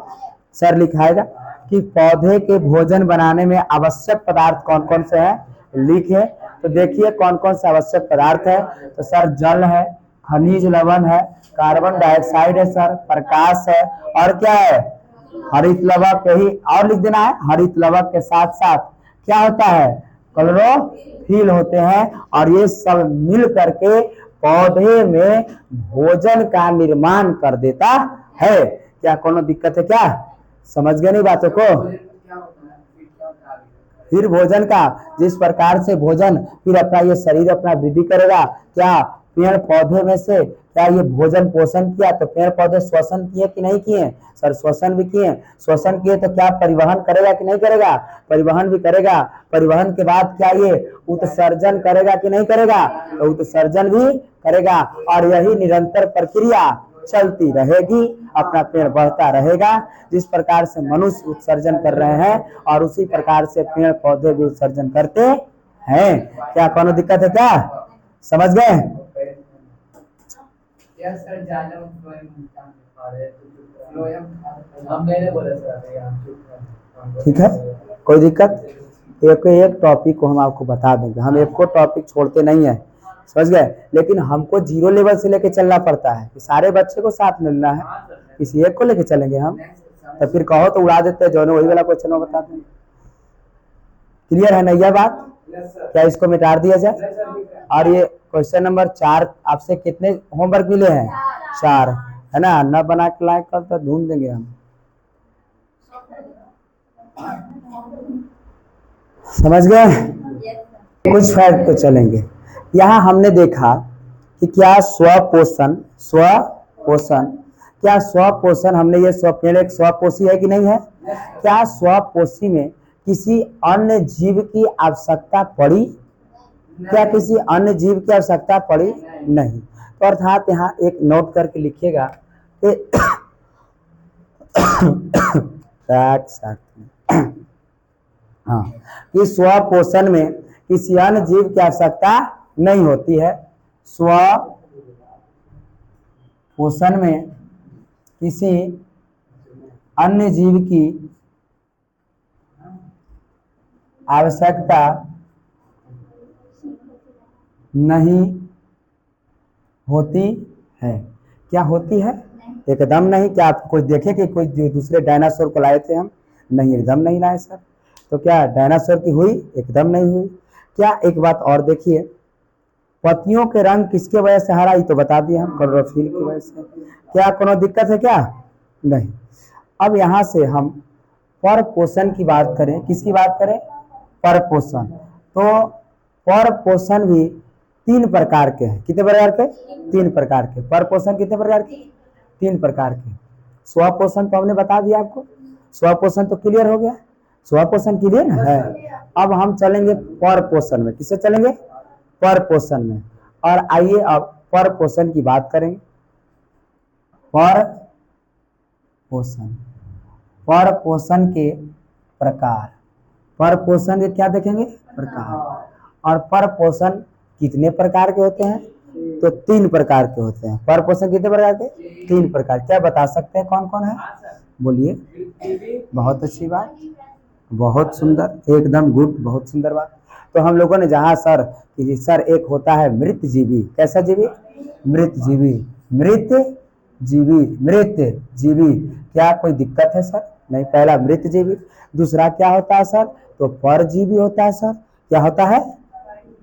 सर लिखाएगा कि पौधे के भोजन बनाने में आवश्यक पदार्थ कौन कौन से हैं, लिखे। तो देखिए कौन कौन से आवश्यक पदार्थ है। तो सर जल है, खनिज लवण है, कार्बन डाइऑक्साइड है सर, प्रकाश है, और क्या है? हरित लवक। यही और लिख देना है। हरित लवक के साथ साथ क्या होता है? क्लोरोफिल होते हैं। और ये सब मिल करके पौधे में भोजन का निर्माण कर देता है। क्या कोनो दिक्कत है क्या? समझ गए नहीं बातों को? फिर भोजन का, जिस प्रकार से भोजन फिर अपना ये शरीर अपना वृद्धि करेगा, क्या पेड़ पौधे में से क्या ये भोजन पोषण किया? तो पेड़ पौधे श्वसन किए कि नहीं किए? सर श्वसन भी किए। श्वसन किए तो क्या परिवहन करेगा कि नहीं करेगा? परिवहन भी करेगा। परिवहन के बाद क्या ये उत्सर्जन करेगा कि नहीं करेगा? तो उत्सर्जन भी करेगा। और यही निरंतर प्रक्रिया चलती रहेगी, अपना पेड़ बढ़ता रहेगा। जिस प्रकार से मनुष्य उत्सर्जन कर रहे हैं और उसी प्रकार से पेड़ पौधे भी उत्सर्जन करते हैं। क्या कोनो दिक्कत है क्या? समझ गए? ठीक है, कोई दिक्कत? एक टॉपिक को हम आपको बता देंगे, हम एक को टॉपिक छोड़ते नहीं है, समझ गए। लेकिन हमको 0 लेवल से लेके चलना पड़ता है कि सारे बच्चे को साथ मिलना है। किसी एक को लेके चलेंगे हम तो फिर कहो तो उड़ा देते हैं, जो वही वाला क्वेश्चन वो बताते हैं। क्लियर है ना यह बात? क्या इसको मिटा दिया जाए? और ये क्वेश्चन नंबर 4 आपसे कितने होमवर्क मिले हैं? 4 है ना। न बना के लायक कल तो ढूंढ देंगे हम। समझ गए? कुछ फैक्ट तो चलेंगे। यहाँ हमने देखा कि क्या स्वपोषण स्वपोषण क्या स्वपोषण हमने ये पेड़ एक स्वपोषी है कि नहीं है? क्या स्वपोषी में किसी अन्य जीव की आवश्यकता पड़ी? क्या किसी अन्य जीव की आवश्यकता पड़ी? नहीं। तो अर्थात यहाँ एक नोट करके लिखिएगा कि हाँ, कि स्वपोषण में किसी अन्य जीव की आवश्यकता नहीं होती है। स्वपोषण में किसी अन्य जीव की आवश्यकता नहीं होती है। क्या होती है? एकदम नहीं। क्या आप कोई देखे कि कोई दूसरे डायनासोर को लाए थे हम? नहीं, एकदम नहीं लाए सर। तो क्या डायनासोर की हुई? एकदम नहीं हुई। क्या एक बात और देखिए, पत्तियों के रंग किसके वजह से हरा? ये तो बता दिए हम, क्लोरोफिल की वजह से। क्या कोनो दिक्कत है क्या? नहीं। अब यहाँ से हम परपोषण की बात करें। किसकी बात करें? परपोषण। तो परपोषण भी 3 प्रकार के हैं। कितने प्रकार के? 3 प्रकार के। परपोषण कितने प्रकार के? 3 प्रकार के। स्वपोषण तो हमने बता दिया आपको, स्वपोषण तो क्लियर हो गया। स्वपोषण क्लियर है। अब हम चलेंगे परपोषण में। किससे चलेंगे? परपोषण में। और आइए अब परपोषण की बात करेंगे। परपोषण, परपोषण के प्रकार। परपोषण के क्या देखेंगे? प्रकार। और परपोषण कितने प्रकार के होते हैं? तो 3 प्रकार के होते हैं। परपोषण कितने प्रकार के? 3 प्रकार। क्या बता सकते हैं कौन कौन है? बोलिए। बहुत अच्छी बात, बहुत सुंदर, एकदम गुड, बहुत सुंदर बात। तो हम लोगों ने जहाँ सर कि सर एक होता है मृत जीवी। कैसा जीवी? मृत जीवी। मृत जीवी, मृत जीवी। क्या कोई दिक्कत है सर? नहीं। पहला मृत जीवी। दूसरा क्या होता है सर? तो परजीवी होता है सर। क्या होता है?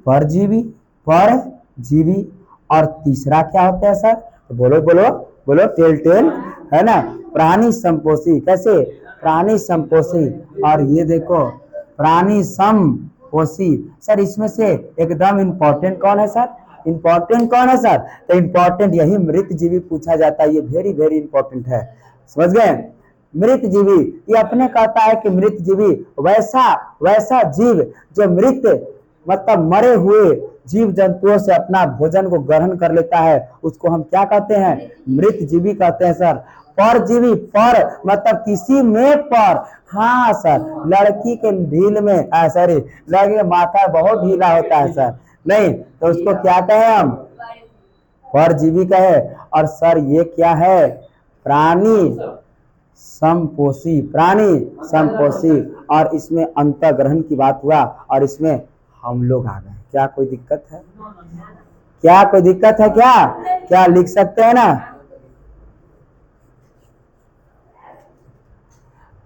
परजीवी, परजीवी। और तीसरा क्या होता है सर? तो बोलो बोलो बोलो, टेल टेल, है ना? प्राणी संपोषी। कैसे? प्राणी संपोषी। और ये देखो प्राणी समपोषी। सर इसमें से एकदम इंपॉर्टेंट कौन है सर? इंपॉर्टेंट कौन है सर? तो इंपॉर्टेंट यही मृत जीवी पूछा जाता है। ये वेरी वेरी इंपॉर्टेंट है। समझ गए? मृत जीवी ये अपने कहता है कि मृत जीवी वैसा वैसा जीव जो मृत मतलब मरे हुए जीव जंतुओं से अपना भोजन को ग्रहण कर लेता है, उसको हम क्या कहते हैं? मृत जीवी कहते हैं सर। परजीवी, पर मतलब किसी में पर। हाँ सर, लड़की के ढील में सॉरी, लड़की के माथा बहुत ढीला होता है सर, नहीं तो उसको क्या कहें हम? परजीवी कहे। और सर ये क्या है? प्राणी समपोषी, प्राणी समपोषी। और इसमें अंतःग्रहण की बात हुआ और इसमें हम लोग आ गए। क्या कोई दिक्कत है? क्या कोई दिक्कत है क्या? क्या लिख सकते हैं ना?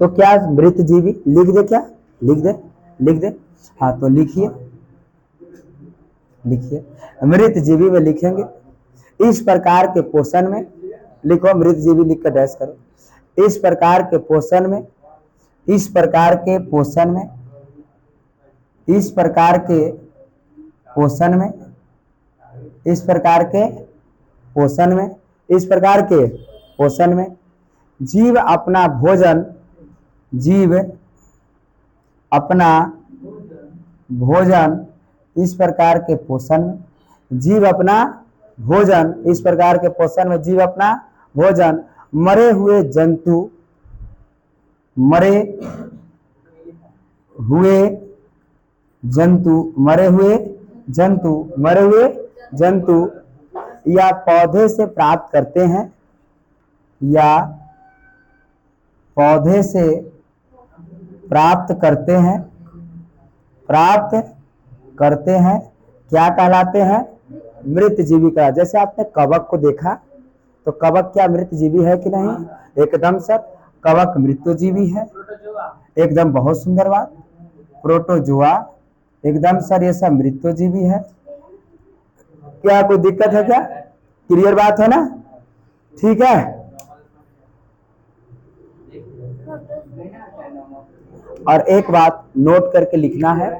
तो क्या मृत जीवी लिख दे? क्या लिख दे? लिख दे। हाँ तो लिखिए, लिखिए। मृत जीवी में लिखेंगे इस प्रकार के पोषण में। लिखो मृत जीवी, लिख कर डैश करो। इस प्रकार के पोषण में, इस प्रकार के पोषण में, इस प्रकार के पोषण में, इस प्रकार के पोषण में, इस प्रकार के पोषण में जीव अपना भोजन, जीव अपना भोजन, इस प्रकार के पोषण में जीव अपना भोजन, इस प्रकार के पोषण में जीव अपना भोजन मरे हुए जंतु, मरे हुए जंतु, मरे हुए जंतु, मरे हुए जंतु या पौधे से प्राप्त करते हैं, या पौधे से प्राप्त करते हैं, प्राप्त करते हैं। क्या कहलाते हैं? मृत जीवी का। जैसे आपने कवक को देखा, तो कवक क्या मृत जीवी है कि नहीं? एकदम सर, कवक मृत्युजीवी है। एकदम बहुत सुंदर बात। प्रोटोजोआ, एकदम सर ये सब मृत्युजीवी है। क्या कोई दिक्कत है क्या? क्लियर बात है ना? ठीक है। और एक बात नोट करके लिखना है,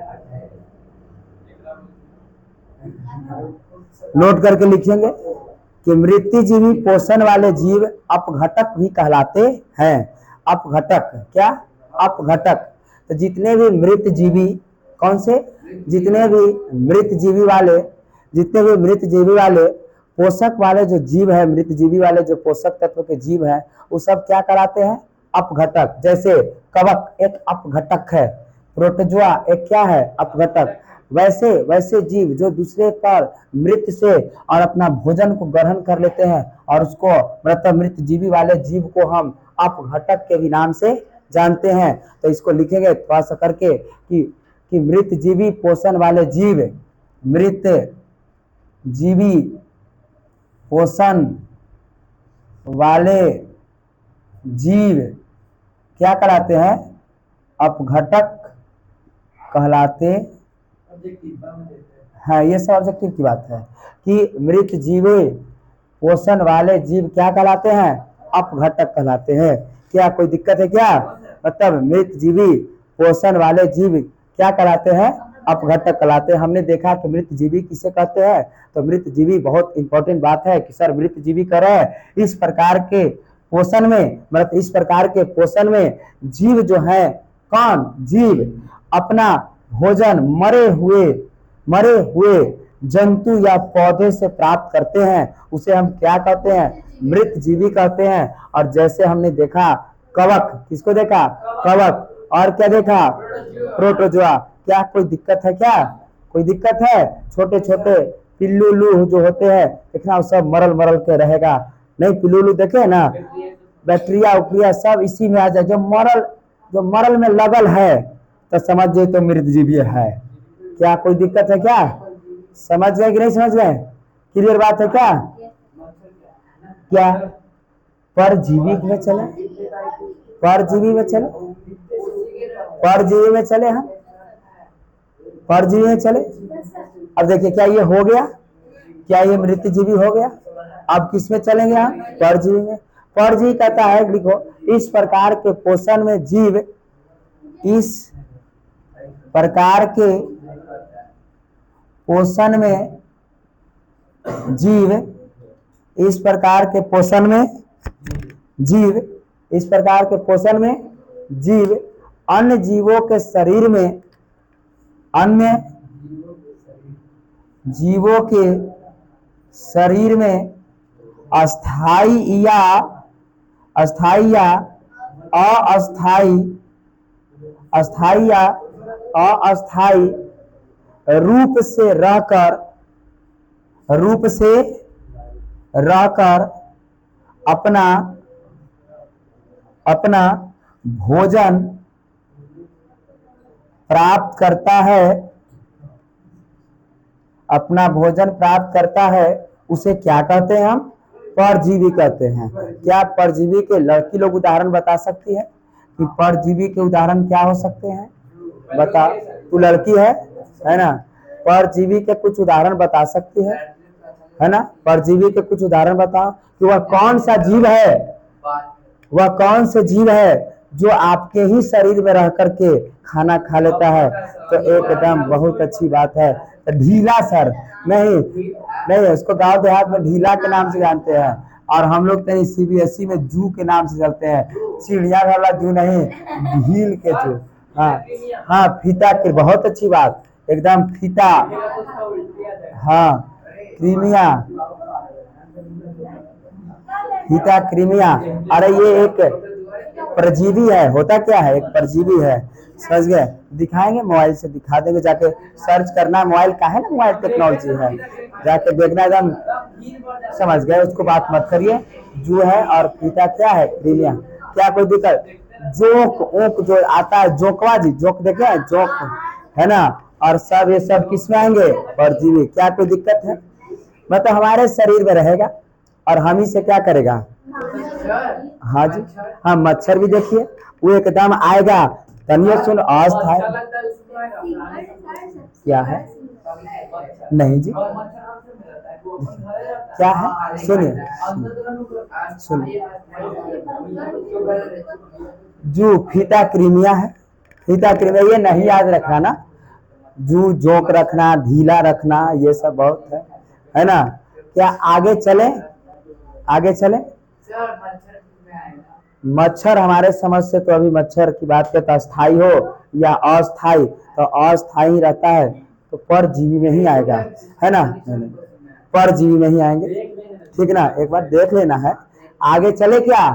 नोट करके लिखेंगे कि मृत्युजीवी पोषण वाले जीव अपघटक भी कहलाते हैं। अपघटक, क्या? अपघटक। तो जितने भी मृत जीवी, कौन से? जितने भी मृत जीवी वाले, जितने भी मृत जीवी वाले पोषक वाले जो जीव है, मृत जीवी वाले जो पोषक तत्व के जीव है, वो सब क्या कहलाते हैं? अपघटक। जैसे कवक एक अपघटक है, प्रोटोजोआ एक क्या है? अपघटक। वैसे वैसे जीव जो दूसरे पर मृत से और अपना भोजन को ग्रहण कर लेते हैं और उसको मतलब मृत जीवी वाले जीव को हम अपघटक के भी नाम से जानते हैं। तो इसको लिखेंगे थोड़ा सा करके कि मृत जीवी पोषण वाले जीव, मृत जीवी पोषण वाले जीव क्या कहलाते हैं? अपघटक कहलाते हैं। ये सब ऑब्जेक्टिव की बात है कि मृत जीवी पोषण वाले जीव क्या कहलाते हैं? अपघटक कहलाते हैं। क्या कोई दिक्कत है क्या? मतलब मृत जीवी पोषण वाले जीव क्या कहलाते हैं? अपघटक कहलाते हैं। हमने देखा कि मृत जीवी किसे कहते हैं, तो मृत जीवी बहुत इंपॉर्टेंट बात है कि सर मृत जीवी कर रहे हैं इस प्रकार के पोषण में, मतलब इस प्रकार के पोषण में जीव जो है, कौन? जीव अपना भोजन मरे हुए जंतु या पौधे से प्राप्त करते हैं, उसे हम क्या कहते हैं? मृत जीवी कहते हैं। और जैसे हमने देखा कवक, किसको देखा? कवक। और क्या देखा? प्रोटोजोआ। क्या कोई दिक्कत है क्या? कोई दिक्कत है? छोटे छोटे पिल्लू जो होते हैं देखना, वो सब मरल के रहेगा। नहीं, पिल्लू देखे ना, बैक्टीरिया उक्रिया सब इसी में आ जाए। जो मरल में लगल है तो समझ जाए तो मृत जीवी है। क्या कोई दिक्कत है क्या? समझ गए कि नहीं समझ गए? क्लियर बात है क्या? क्या परजीवी में चले? परजीवी में चले, परजीवी में चले, हम परजीवी में चले। अब देखिए क्या ये हो गया? क्या ये मृत जीवी हो गया? अब किस में चलेंगे हम? परजीवी में। परजीवी कहता है, लिखो, इस प्रकार के पोषण में जीव, इस प्रकार के पोषण में जीव, इस प्रकार के पोषण में जीव, इस प्रकार के पोषण में जीव अन्य जीवों के शरीर में, अन्य जीवों के शरीर में अस्थाई या अस्थाई या अस्थाई, अस्थाई या अस्थाई रूप से रहकर अपना भोजन प्राप्त करता है, अपना भोजन प्राप्त करता है, उसे क्या कहते हैं? हम परजीवी कहते हैं। क्या परजीवी के लड़की लोग उदाहरण बता सकती है कि परजीवी के उदाहरण क्या हो सकते हैं? बता, तू लड़की है ना? परजीवी के कुछ उदाहरण बता सकती है ना? परजीवी के कुछ उदाहरण बताओ कि वह कौन सा जीव है, वह कौन से जीव है जो आपके ही शरीर में रह करके खाना खा लेता है। तो एकदम बहुत अच्छी बात है। तो ढीला सर नहीं, उसको गांव देहात में ढीला के नाम से जानते हैं, और हम लोग तो CBSE में जू के नाम से चलते हैं। चिड़िया वाला जू नहीं, ढील के जू। हाँ, फीता के, बहुत अच्छी बात, एकदम फीता। हाँ, क्रीमिया, फीता क्रीमिया। अरे ये एक परजीवी है। होता क्या है? एक परजीवी है। समझ गए? दिखाएंगे, मोबाइल से दिखा देंगे, जाके सर्च करना। मोबाइल का है ना, मोबाइल टेक्नोलॉजी है, जाके देखना, एकदम समझ गए। उसको बात मत करिए। जू है और फीता क्या है? क्रीमिया। क्या कोई दिक्कत? जोक ओक जो आता है, जोकवा जी, जोक देखे हैं? जोक है ना? और सब ये सब किस में आएंगे? परजीवी। क्या कोई दिक्कत है? मतलब हमारे शरीर में रहेगा और हम ही से क्या करेगा? हाँ जी, हाँ, मच्छर भी देखिए वो एकदम आएगा। तनिए सुन, अस्थाई क्या है? नहीं जी, क्या है? सुनिए सुनिए, जो फीता क्रीमिया है, फीता क्रिया, ये नहीं याद रखना ना, जू जोक रखना, ढीला रखना, ये सब बहुत है ना। क्या आगे चले, आगे चले। मच्छर हमारे समझ से तो अभी मच्छर की बात करते, अस्थाई हो या अस्थाई, तो अस्थाई रहता है तो परजीवी में ही आएगा, है ना, परजीवी में ही आएंगे, ठीक ना। एक बार देख लेना है। आगे चले क्या,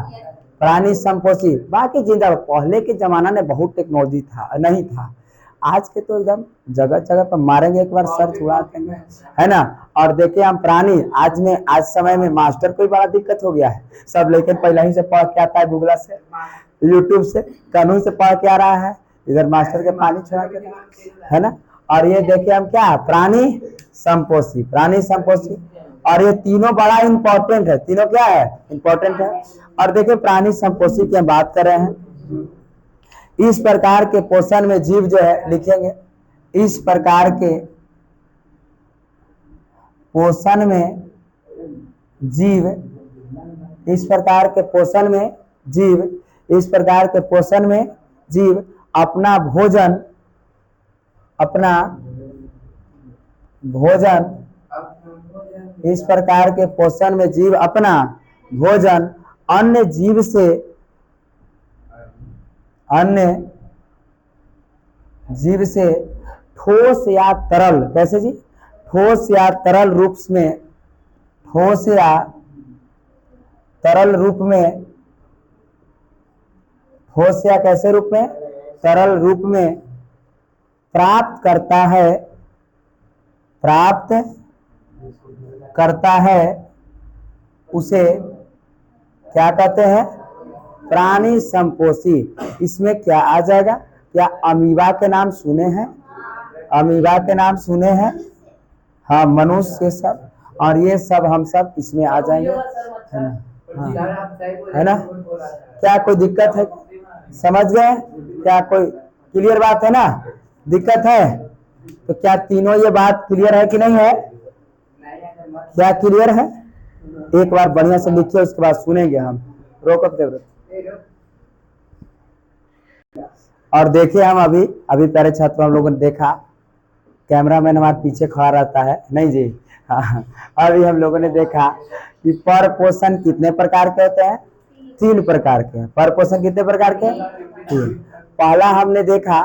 प्राणी संपोषी, बाकी जिंदा। पहले के जमाना में बहुत टेक्नोलॉजी था नहीं था, आज के तो एकदम जगह जगह पर मारेंगे एक बार सर्च उड़ा देंगे, है ना। और देखिए हम प्राणी आज समय में मास्टर को बड़ा दिक्कत हो गया है, सब लेकिन पहले ही से पढ़ के आता है, गूगल से, यूट्यूब से, कानून से पढ़ के आ रहा है, इधर मास्टर के पानी छोड़ा के, है ना। और ये देखिए हम क्या, प्राणी संपोषी, प्राणी संपोषी। और ये तीनों बड़ा इंपॉर्टेंट है, तीनों क्या है, इंपॉर्टेंट है। और देखिए प्राणी संपोषी की हम बात कर रहे हैं। इस प्रकार के पोषण में जीव जो है, लिखेंगे, इस प्रकार के पोषण में जीव, इस प्रकार के पोषण में जीव, इस प्रकार के पोषण में जीव अपना भोजन, अपना भोजन, इस प्रकार के पोषण में जीव अपना भोजन अन्य जीव से, अन्य जीव से ठोस या तरल, कैसे जी, ठोस या तरल रूप में, ठोस या तरल रूप में, ठोस या कैसे रूप में, तरल रूप में प्राप्त करता है, प्राप्त करता है, उसे क्या कहते हैं, प्राणी संपोषी। इसमें क्या आ जाएगा, क्या अमीबा के नाम सुने हैं, अमीबा के नाम सुने हैं, हाँ, मनुष्य सब, और ये सब हम सब इसमें आ जाएंगे, है ना, हाँ, है ना। क्या कोई दिक्कत है, समझ गए, क्या कोई क्लियर बात है ना, दिक्कत है तो क्या तीनों ये बात क्लियर है कि नहीं है, क्या क्लियर है। एक बार बढ़िया से लिखिए, उसके बाद सुनेंगे हम, रोको देवव्रत। और देखिए हम अभी पहले छात्र हम लोगों ने देखा, कैमरामैन हमारे पीछे खड़ा रहता है, नहीं जी, हाँ, अभी हम लोगों ने देखा कि पर पोषण कितने प्रकार के होते हैं, 3 प्रकार के हैं। पर पोषण कितने प्रकार के, 3। पहला हमने देखा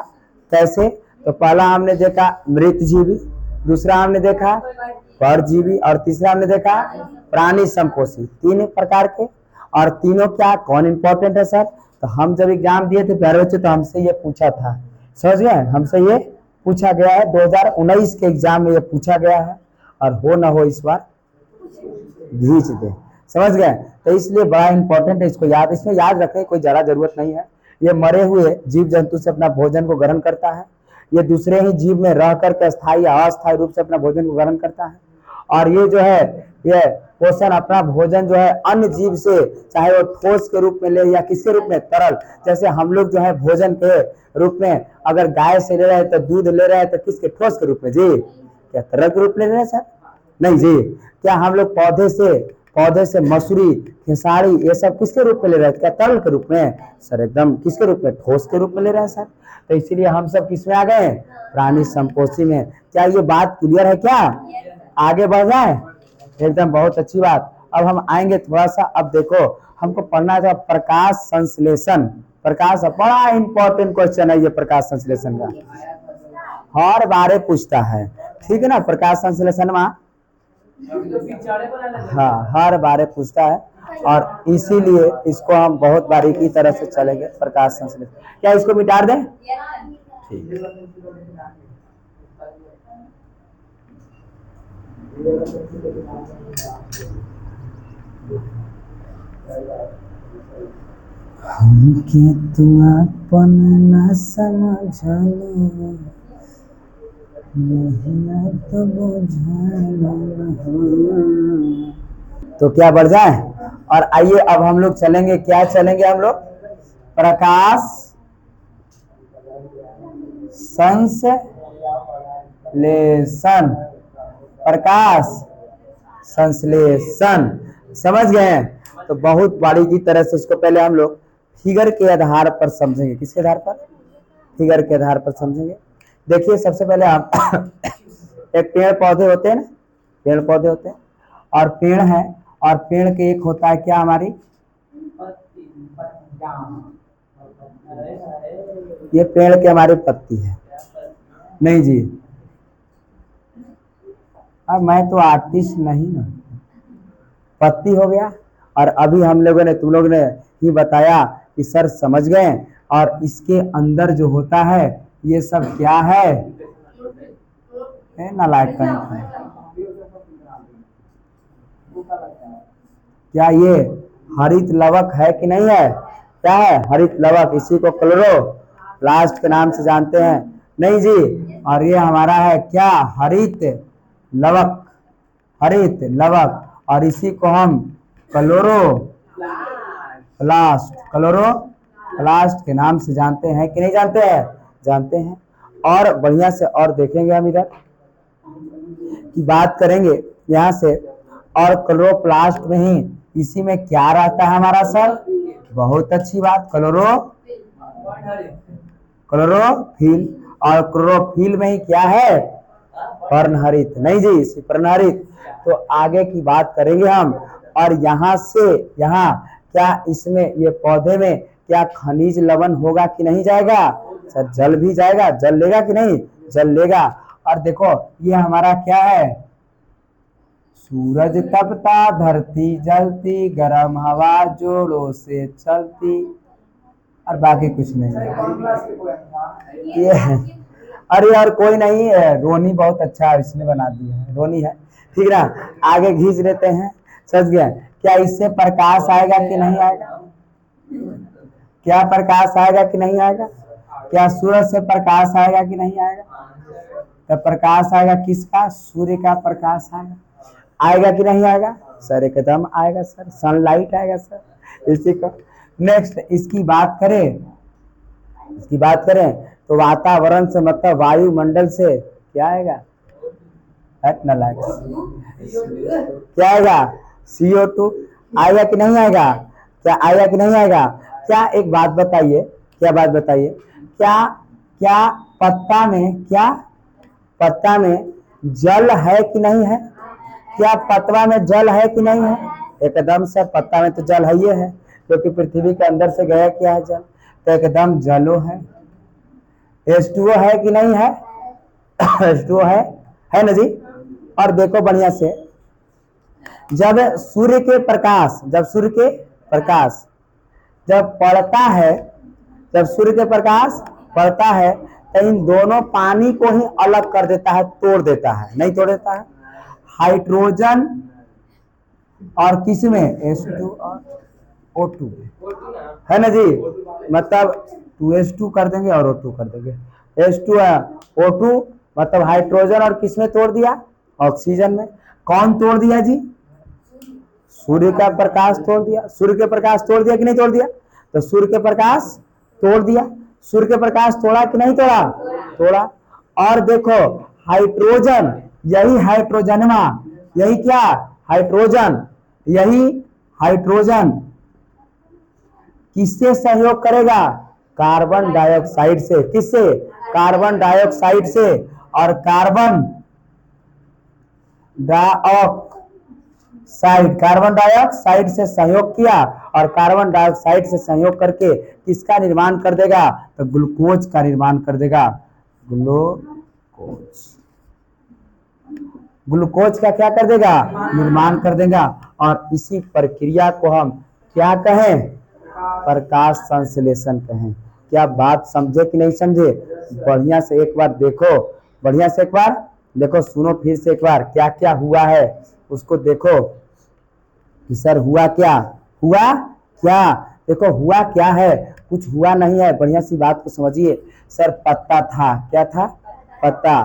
कैसे, तो पहला हमने देखा मृतजीवी, दूसरा हमने देखा परजीवी, और तीसरा हमने देखा प्राणी संपोषी, 3 प्रकार के। और तीनों क्या, कौन इंपॉर्टेंट है सर, तो हम जब एग्जाम दिए थे प्यारे बच्चे, तो हमसे ये पूछा था, समझ गए, हमसे ये पूछा गया है, 2019 के एग्जाम में ये पूछा गया है, और हो ना हो इस बार खींच दे, समझ गए। तो इसलिए बड़ा इंपॉर्टेंट है, इसको याद, इसमें याद रखने की कोई ज्यादा जरूरत नहीं है। ये मरे हुए जीव जंतु से अपना भोजन को ग्रहण करता है, ये दूसरे ही जीव में रह करके स्थायी या अस्थायी रूप से अपना भोजन को ग्रहण करता है। और ये जो है, ये पोषण अपना भोजन जो है अन्य जीव से, चाहे वो ठोस के रूप में ले या किसके रूप में, तरल, जैसे हम लोग जो है भोजन के रूप में अगर गाय से ले रहे हैं तो दूध ले रहे हैं, तो किसके, ठोस के रूप में जी, क्या तरल के रूप में ले रहे हैं सर, नहीं जी। क्या हम लोग पौधे से मसूरी, खेसारी, ये सब किसके रूप में ले रहे हैं, क्या तरल के रूप में सर, एकदम किसके रूप में, ठोस के रूप में ले रहे हैं सर। तो इसीलिए हम सब किसमें आ गए, प्राणी संपोषी में। क्या ये बात क्लियर है, क्या आगे बढ़ जाए, एकदम बहुत अच्छी बात। अब हम आएंगे थोड़ा सा, अब देखो हमको पढ़ना है प्रकाश संश्लेषण, प्रकाश बड़ा इंपॉर्टेंट क्वेश्चन है ये, प्रकाश संश्लेषण का हर बारे पूछता है, ठीक है ना, प्रकाश संश्लेषण में, हाँ, हर बारे पूछता है, और इसीलिए इसको हम बहुत बारीकी तरह से चलेंगे, प्रकाश संश्लेषण। क्या इसको मिटा दें, ठीक है। हमके तू अपन न समझलो, तो क्या बढ़ जाए। और आइए अब हम लोग चलेंगे, क्या चलेंगे हम लोग, प्रकाश संश्लेषण, प्रकाश संश्लेषण, समझ गए। तो बहुत बारीकी तरह से इसको पहले हम लोग फिगर के आधार पर समझेंगे, किसके आधार पर, फिगर के आधार पर समझेंगे। देखिए सबसे पहले आप एक पेड़ पौधे होते हैं ना, पेड़ पौधे होते हैं और पेड़ है, और पेड़ के एक होता है क्या हमारी, ये पेड़ की हमारी पत्ती है। नहीं जी, अब मैं तो आर्टिस्ट नहीं ना, पत्ती हो गया। और अभी हम लोगों ने, तुम लोग ने ही बताया कि सर समझ गए, और इसके अंदर जो होता है ये सब क्या है, नालायक है। क्या ये हरित लवक है कि नहीं है? क्या है हरित लवक? इसी को क्लोरोप्लास्ट के नाम से जानते हैं। नहीं जी, और ये हमारा है क्या, हरित लवक, हरित लवक, और इसी को हम क्लोरोप्लास्ट के नाम से जानते हैं कि नहीं जानते हैं? जानते हैं। और बढ़िया से और देखेंगे हम इधर की बात करेंगे यहाँ से, और क्लोरोप्लास्ट में ही इसी में क्या रहता है हमारा सर? बहुत अच्छी बात, क्लोरोफिल, और क्लोरोफिल में ही क्या है, पर्णहरित। नहीं जी, इसी पर्णहरित। तो आगे की बात करेंगे हम। और यहाँ से यहाँ क्या इसमें, ये पौधे में क्या खनिज लवण होगा कि नहीं जाएगा सर? जल भी जाएगा, जल लेगा कि नहीं? जल लेगा। और देखो ये हमारा क्या है, सूरज तपता, धरती जलती, गर्म हवा जोड़ों से चलती, और बाकी कुछ नहीं। ये अरे यार कोई नहीं है, रोनी बहुत अच्छा है, इसने बना दिया है, रोनी है, ठीक ना। आगे खींच लेते हैं, समझ गया? क्या इससे प्रकाश आएगा कि नहीं आएगा? क्या प्रकाश आएगा कि नहीं आएगा? क्या सूरज से प्रकाश आएगा कि नहीं आएगा? तो प्रकाश आएगा किसका? सूर्य का प्रकाश आएगा। आएगा कि नहीं आएगा सर? एकदम आएगा सर, सनलाइट आएगा सर। इसी को नेक्स्ट इसकी बात करें तो वातावरण से मतलब वायुमंडल से क्या आएगा? क्या आएगा? CO2 आएगा कि नहीं आएगा? क्या आएगा कि नहीं आएगा? क्या एक बात बताइए, क्या बात बताइए, क्या पत्ता में जल है कि नहीं है? क्या पतवा में जल है कि नहीं है? एकदम से पत्ता में तो जल है, ये है क्योंकि पृथ्वी के अंदर से गया क्या है, जल, तो एकदम जलो है। H2O है कि नहीं है? H2O है ना जी। और देखो बढ़िया से, जब सूर्य के प्रकाश जब सूर्य के प्रकाश पड़ता है तो इन दोनों पानी को ही अलग कर देता है, तोड़ देता है, नहीं तोड़ देता है? हाइड्रोजन और किसमें? H2 और O2 है ना जी। मतलब 2H2 कर देंगे और O2 कर देंगे। H2 O2 मतलब हाइड्रोजन और किसमें तोड़ दिया? ऑक्सीजन में। कौन तोड़ दिया जी? सूर्य का प्रकाश तोड़ दिया। सूर्य के प्रकाश तोड़ दिया कि नहीं तोड़ दिया? तो सूर्य के प्रकाश तोड़ दिया। सूर्य के प्रकाश तोड़ा कि नहीं तोड़ा? तोड़ा। और देखो हाइड्रोजन, यही हाइड्रोजनमा, यही क्या हाइड्रोजन, यही हाइड्रोजन किससे सहयोग करेगा? कार्बन डाइऑक्साइड से। किससे? कार्बन डाइऑक्साइड से। और कार्बन डाइऑक्साइड से सहयोग किया, और कार्बन डाइऑक्साइड से सहयोग करके किसका निर्माण कर देगा? तो ग्लूकोज का निर्माण कर देगा। ग्लूकोज का क्या कर देगा? निर्माण कर देगा। और इसी प्रक्रिया को हम क्या कहें? प्रकाश संश्लेषण कहें। क्या बात समझे कि नहीं समझे? बढ़िया से एक बार देखो, बढ़िया से एक बार देखो, सुनो फिर से एक बार, क्या क्या हुआ है उसको देखो कि सर हुआ क्या, हुआ क्या? देखो हुआ क्या है, कुछ हुआ नहीं है। बढ़िया सी बात को समझिए। सर पत्ता था, क्या था? पत्ता।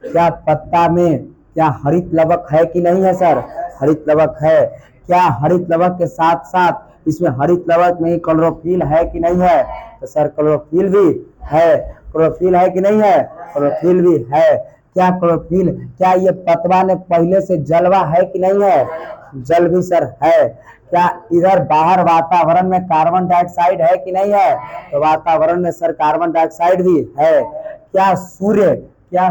क्या पत्ता में क्या हरित लवक है कि नहीं है सर? हरित लवक है। क्या हरित लवक के साथ साथ इसमें हरित लवक में ही क्लोरोफिल है कि नहीं है? तो सर क्लोरोफिल भी है। क्लोरोफिल है कि नहीं है? क्लोरोफिल भी है। क्या क्लोरोफिल, क्या ये पतवा में पहले से जलवा है कि नहीं है? जल भी सर है। क्या इधर बाहर वातावरण में कार्बन डाइऑक्साइड है कि नहीं है? तो वातावरण में सर कार्बन डाइऑक्साइड भी है। क्या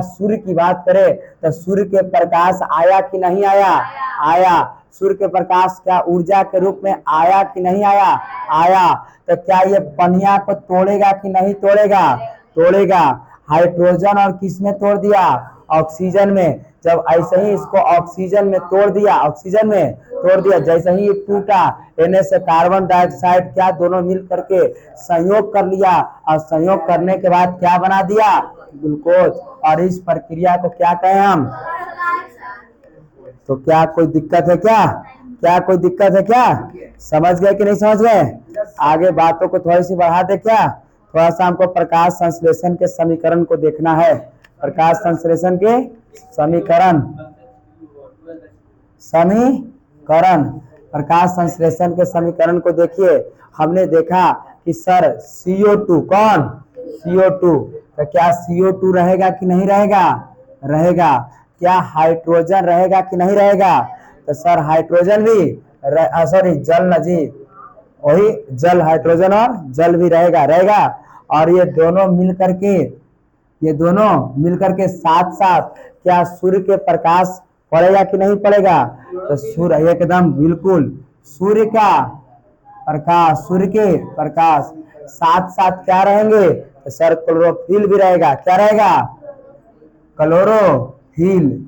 सूर्य की बात करें तो सूर्य के प्रकाश आया कि नहीं आया? आया। सूर्य के प्रकाश क्या ऊर्जा के रूप में आया कि नहीं आया? आया। तो क्या ये पनिया को तोड़ेगा कि नहीं तोड़ेगा? तोड़ेगा। हाइड्रोजन और किस में तोड़ दिया? ऑक्सीजन में। जब ऐसे ही इसको ऑक्सीजन में तोड़ दिया, ऑक्सीजन में तोड़ दिया, जैसे ही ये टूटा, इनमें से कार्बन डाइऑक्साइड क्या दोनों मिल करके संयोग कर लिया, और संयोग करने के बाद क्या बना दिया? ग्लूकोज। और इस प्रक्रिया को क्या कहें हम? तो क्या कोई दिक्कत है क्या? क्या कोई दिक्कत है क्या? समझ गए कि नहीं समझ गए? आगे बातों को थोड़ी सी बढ़ा दे क्या? थोड़ा सा हमको प्रकाश संश्लेषण के समीकरण को देखना है। प्रकाश संश्लेषण के समीकरण प्रकाश संश्लेषण के समीकरण को देखिए। हमने देखा कि सर CO2 कौन? CO2। तो क्या CO2 रहेगा कि नहीं रहेगा? रहेगा। क्या हाइड्रोजन रहेगा कि नहीं रहेगा? तो सर हाइड्रोजन भी सॉरी जल न जी, वही जल, हाइड्रोजन और जल भी रहेगा। और ये दोनों मिलकर के साथ साथ क्या सूर्य के प्रकाश पड़ेगा कि नहीं पड़ेगा? तो सूर्य एकदम बिल्कुल सूर्य के प्रकाश साथ साथ क्या रहेंगे? तो सर क्लोरोफिल भी रहेगा। क्या रहेगा? क्लोरोफिल।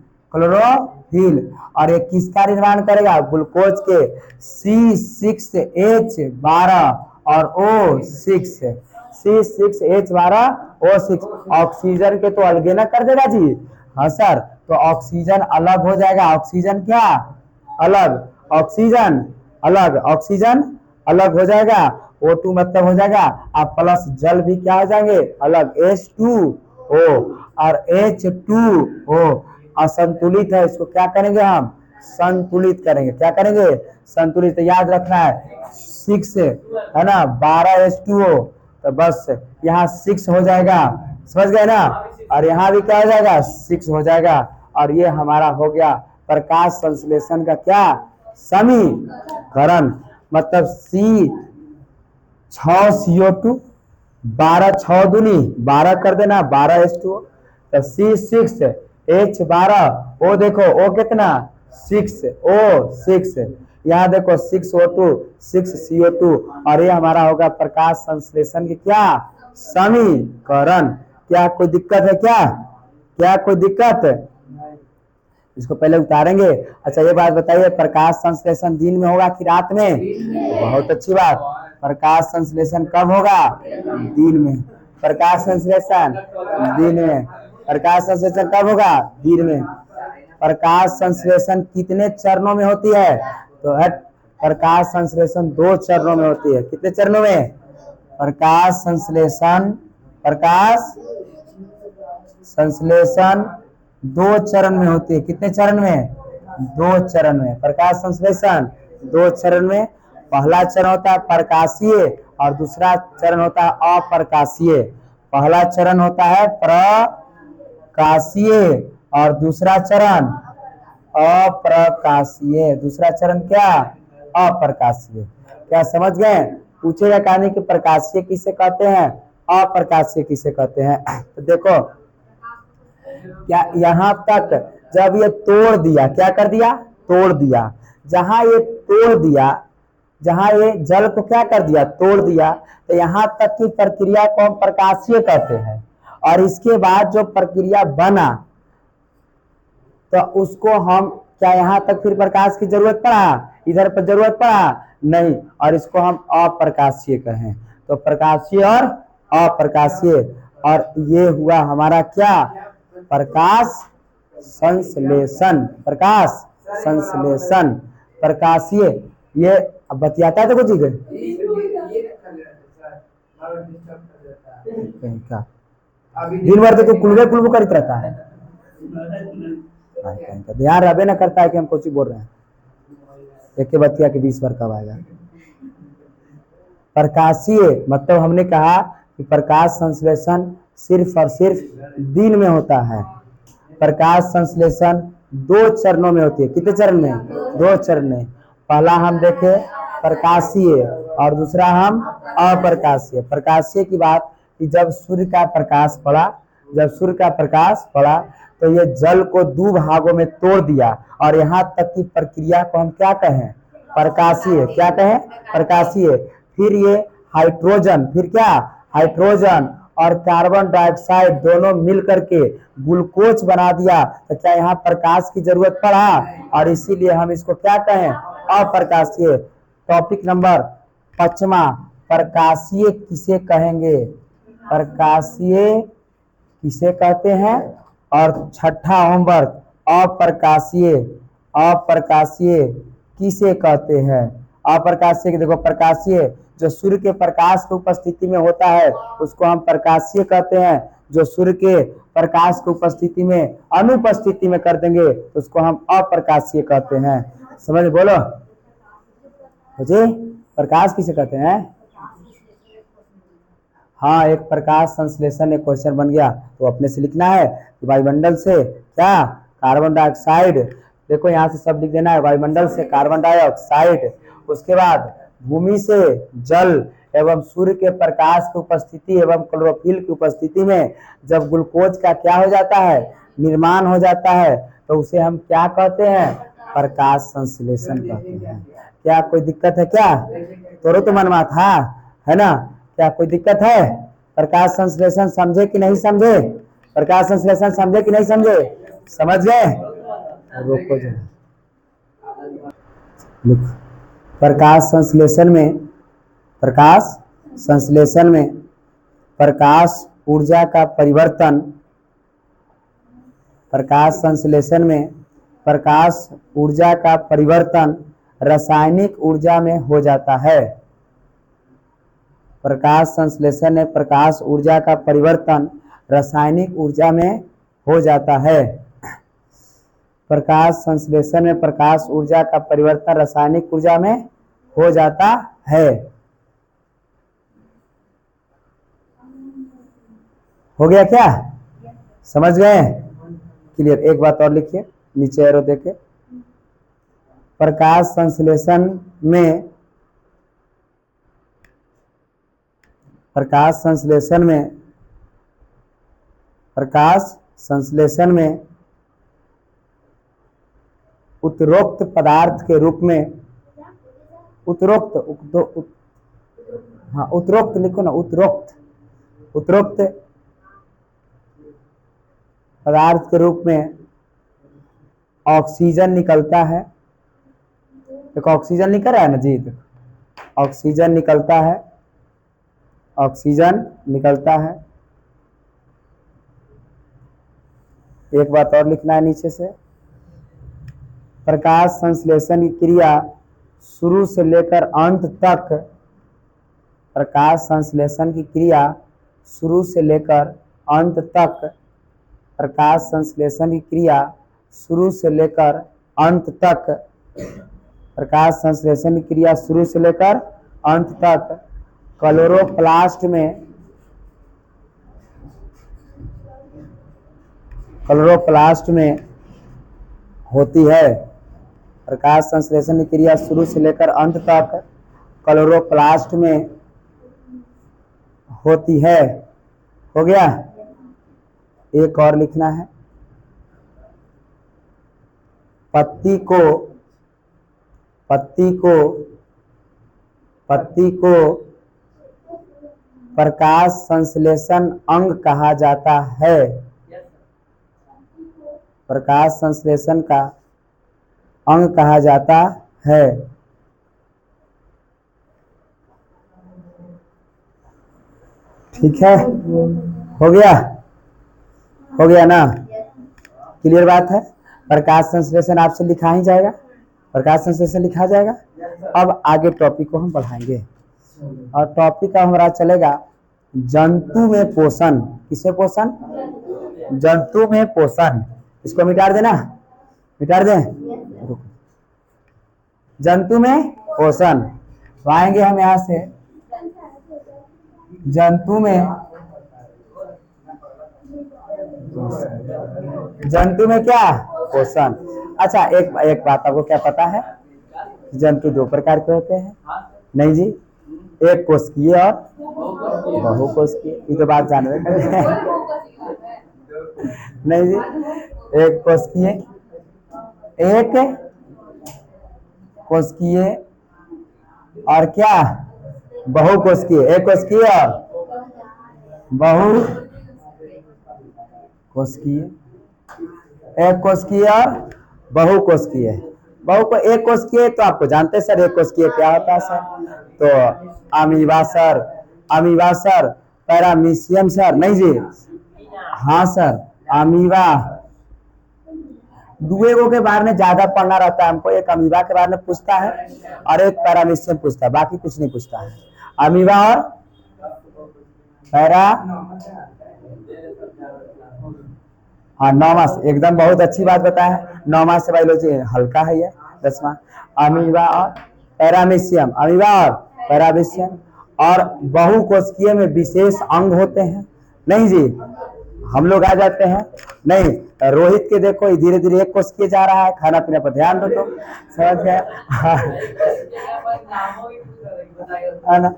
और ये किसका निर्माण करेगा? ग्लूकोज के C6H12 और O6। C6H12O6। ऑक्सीजन के तो अलग ना कर देगा जी। हाँ सर, तो ऑक्सीजन अलग हो जाएगा। ऑक्सीजन क्या अलग? ऑक्सीजन अलग हो जाएगा। O2 मतलब हो जाएगा, और प्लस जल भी क्या हो जाएंगे? अलग, H2O और H2O। असंतुलित है, इसको क्या करेंगे हम? संतुलित करेंगे। क्या करेंगे? संतुलित। याद रखना है 6 है ना, 12 H2O, तो बस यहाँ 6 हो जाएगा। समझ गए ना? और यहाँ भी क्या हो जाएगा? 6 हो जाएगा। और ये हमारा हो गया प्रकाश संश्लेषण का क्या? समीकरण। मतलब 6 CO2, 12 6 दूनी 12 कर देना, 12 H2O। तो C6H12, O देखो O कितना? 6O6। यहाँ देखो 6O2, 6 CO2। और ये हमारा होगा प्रकाश संश्लेषण की क्या? समीकरण। क्या कोई दिक्कत है क्या? क्या कोई दिक्कत? इसको पहले उतारेंगे। अच्छा ये बात बताइए, प्रकाश संश्लेषण दिन में होगा कि रात में? बहुत अच्छी बात। प्रकाश संश्लेषण कब होगा? दिन में। प्रकाश संश्लेषण दिन में। प्रकाश संश्लेषण कब होगा? दिन में। प्रकाश संश्लेषण कितने चरणों में होती है? तो प्रकाश संश्लेषण 2 चरणों में होती है। कितने चरणों में? प्रकाश संश्लेषण 2 चरण में होती है। कितने चरण में? 2 चरण में। प्रकाश संश्लेषण 2 चरण में। पहला चरण होता है प्रकाशीय और दूसरा चरण होता है अप्रकाशीय। पहला चरण होता है प्रकाशीय और दूसरा चरण अप्रकाशीय। दूसरा चरण क्या? अप्रकाशीय। क्या समझ गए? पूछेगा कहानी कि प्रकाशीय किसे कहते हैं, अप्रकाशीय किसे कहते हैं। तो देखो क्या यहाँ तक जब ये तोड़ दिया, क्या कर दिया? तोड़ दिया। जहां ये तोड़ दिया, जहां ये जल को क्या कर दिया? तोड़ दिया। तो यहाँ तक की प्रक्रिया को हम प्रकाशीय कहते हैं। और इसके बाद जो प्रक्रिया बना तो उसको हम क्या यहाँ तक फिर प्रकाश की जरूरत पड़ा? इधर पर जरूरत पड़ा? नहीं। और इसको हम अप्रकाशीय कहें। तो प्रकाशीय और अप्रकाशीय। और ये हुआ हमारा क्या? प्रकाश संश्लेषण। प्रकाश संश्लेषण प्रकाशीय। ये बतियाता है तो कुछ दिन भर तो कुलबे करते रहता है। ध्यान रबे ना करता है कि हम कुछ बोल रहे हैं। एक बतिया के 20 बार कब आएगा? प्रकाशीय मतलब हमने कहा कि प्रकाश संश्लेषण सिर्फ और सिर्फ दिन में होता है। प्रकाश संश्लेषण दो चरणों में होती है। कितने चरण में? दो चरण में। पहला हम देखे प्रकाशीय और दूसरा हम अप्रकाशीय। प्रकाशीय की बात कि जब सूर्य का प्रकाश पड़ा, जब सूर्य का प्रकाश पड़ा तो ये जल को दो भागों में तोड़ दिया, और यहाँ तक की प्रक्रिया को हम क्या कहें? प्रकाशीय। क्या कहें? प्रकाशीय। फिर ये हाइड्रोजन, फिर क्या? हाइड्रोजन और कार्बन डाइऑक्साइड दोनों मिल करके ग्लूकोज बना दिया, तो क्या यहाँ प्रकाश की जरूरत पड़ा? और इसीलिए हम इसको क्या कहें? अप्रकाशीय। टॉपिक नंबर 5वां, प्रकाशीय किसे कहेंगे? प्रकाशीय किसे कहते हैं? और 6ठा होमवर्क, अप्रकाशीय। अप्रकाशीय किसे कहते हैं? अप्रकाशीय देखो, प्रकाशीय जो सूर्य के प्रकाश की उपस्थिति में होता है उसको हम प्रकाशीय कहते हैं। जो सूर्य के प्रकाश की उपस्थिति में अनुपस्थिति में कर देंगे उसको हम अप्रकाशीय कहते हैं। समझ बोलो जी, प्रकाश किसे कहते हैं? हाँ, एक प्रकाश संश्लेषण एक क्वेश्चन बन गया तो अपने से लिखना है कि वायुमंडल से क्या? Carbon dioxide. देखो यहाँ से सब लिख देना है, वायुमंडल से कार्बन डाइऑक्साइड, उसके बाद भूमि से जल एवं सूर्य के प्रकाश की उपस्थिति एवं क्लोरोफिल की उपस्थिति में जब ग्लूकोज का क्या हो जाता है? निर्माण हो जाता है, तो उसे हम क्या कहते हैं? प्रकाश संश्लेषण कहते हैं। क्या कोई दिक्कत है क्या? तोरो तो मनवा था, है ना? क्या कोई दिक्कत है? प्रकाश संश्लेषण समझे कि नहीं समझे? प्रकाश संश्लेषण समझे कि नहीं समझे? समझ गए? रोको जो प्रकाश संश्लेषण में, प्रकाश संश्लेषण में प्रकाश ऊर्जा का परिवर्तन, प्रकाश संश्लेषण में प्रकाश ऊर्जा का परिवर्तन रासायनिक ऊर्जा में हो जाता है। प्रकाश संश्लेषण में प्रकाश ऊर्जा का परिवर्तन रासायनिक ऊर्जा में हो जाता है। प्रकाश संश्लेषण में प्रकाश ऊर्जा का परिवर्तन रासायनिक ऊर्जा में हो जाता है। हो गया क्या? समझ गए? क्लियर। एक बात और लिखिए, नीचे एरो देखे, प्रकाश संश्लेषण में, प्रकाश संश्लेषण में, प्रकाश संश्लेषण में उत्तरोक्त पदार्थ के रूप में, उत्तरोक्त हाँ उत्तरोक्त लिखो ना, उत्तरोक्त, उत्तरोक्त पदार्थ के रूप में ऑक्सीजन निकलता है। देखो ऑक्सीजन निकल रहा है ना जी, ऑक्सीजन निकलता है, ऑक्सीजन निकलता है। एक बात और लिखना है नीचे से, प्रकाश संश्लेषण की क्रिया शुरू से लेकर अंत तक, प्रकाश संश्लेषण की क्रिया शुरू से लेकर अंत तक, प्रकाश संश्लेषण की क्रिया शुरू से लेकर अंत तक, प्रकाश संश्लेषण की क्रिया शुरू से लेकर अंत तक क्लोरोप्लास्ट में, क्लोरोप्लास्ट में होती है। प्रकाश संश्लेषण की क्रिया शुरू से लेकर अंत तक क्लोरोप्लास्ट में होती है। हो गया? एक और लिखना है, पत्ती को, पत्ती को, पत्ती को प्रकाश संश्लेषण अंग कहा जाता है। प्रकाश संश्लेषण का अंग कहा जाता है। ठीक है? हो गया? हो गया ना? क्लियर बात है? प्रकाश संश्लेषण आपसे लिखा ही जाएगा, प्रकाश संश्लेषण लिखा जाएगा। अब आगे टॉपिक को हम बढ़ाएंगे और टॉपिक का हमारा चलेगा जंतु में पोषण। किसे पोषण? जंतु में पोषण। इसको मिटा देना, मिटा दें। जंतु में पोषण तो आएंगे हम यहां से, जंतु में, जंतु में क्या? पोषण। अच्छा, एक बात आपको क्या पता है, जंतु दो प्रकार के होते हैं? नहीं जी, एक कोशिकीय और बहुकोशिकीय। ये तो बात जानवे करते हैं। नहीं जी, एक कोशिकीय, एक कोशिकीय और क्या बहुकोशिकीय। एक कोशिकीय और बहुकोशिकीय, एक कोशिकीय और बहुकोशिकीय। एक कोशिकीय तो आपको जानते हैं सर, एक कोशिकीय क्या होता है सर? तो amoeba sir, amoeba sir, paramecium sir. नहीं जी, हाँ सर, अमीबा। दुएगो के बारे में ज्यादा पढ़ना रहता है हमको। एक अमीबा के बारे में पूछता है और एक पैरामीशियम पूछता है, बाकी कुछ नहीं पूछता है। अमीबा और पैरा, हाँ 9 मास, एकदम बहुत अच्छी बात बताया है। 9 मास से बायोलॉजी हल्का है ये 10वां। अमीबा और पैरामीशियम, अमीबा और पैरामीशियम। और बहुकोशिकीय में विशेष अंग होते हैं। नहीं जी, हम लोग आ जाते हैं। नहीं, रोहित के देखो धीरे धीरे एक कोशिकीय जा रहा है। खाना पीने पर ध्यान दो, तो समझ गए है ना?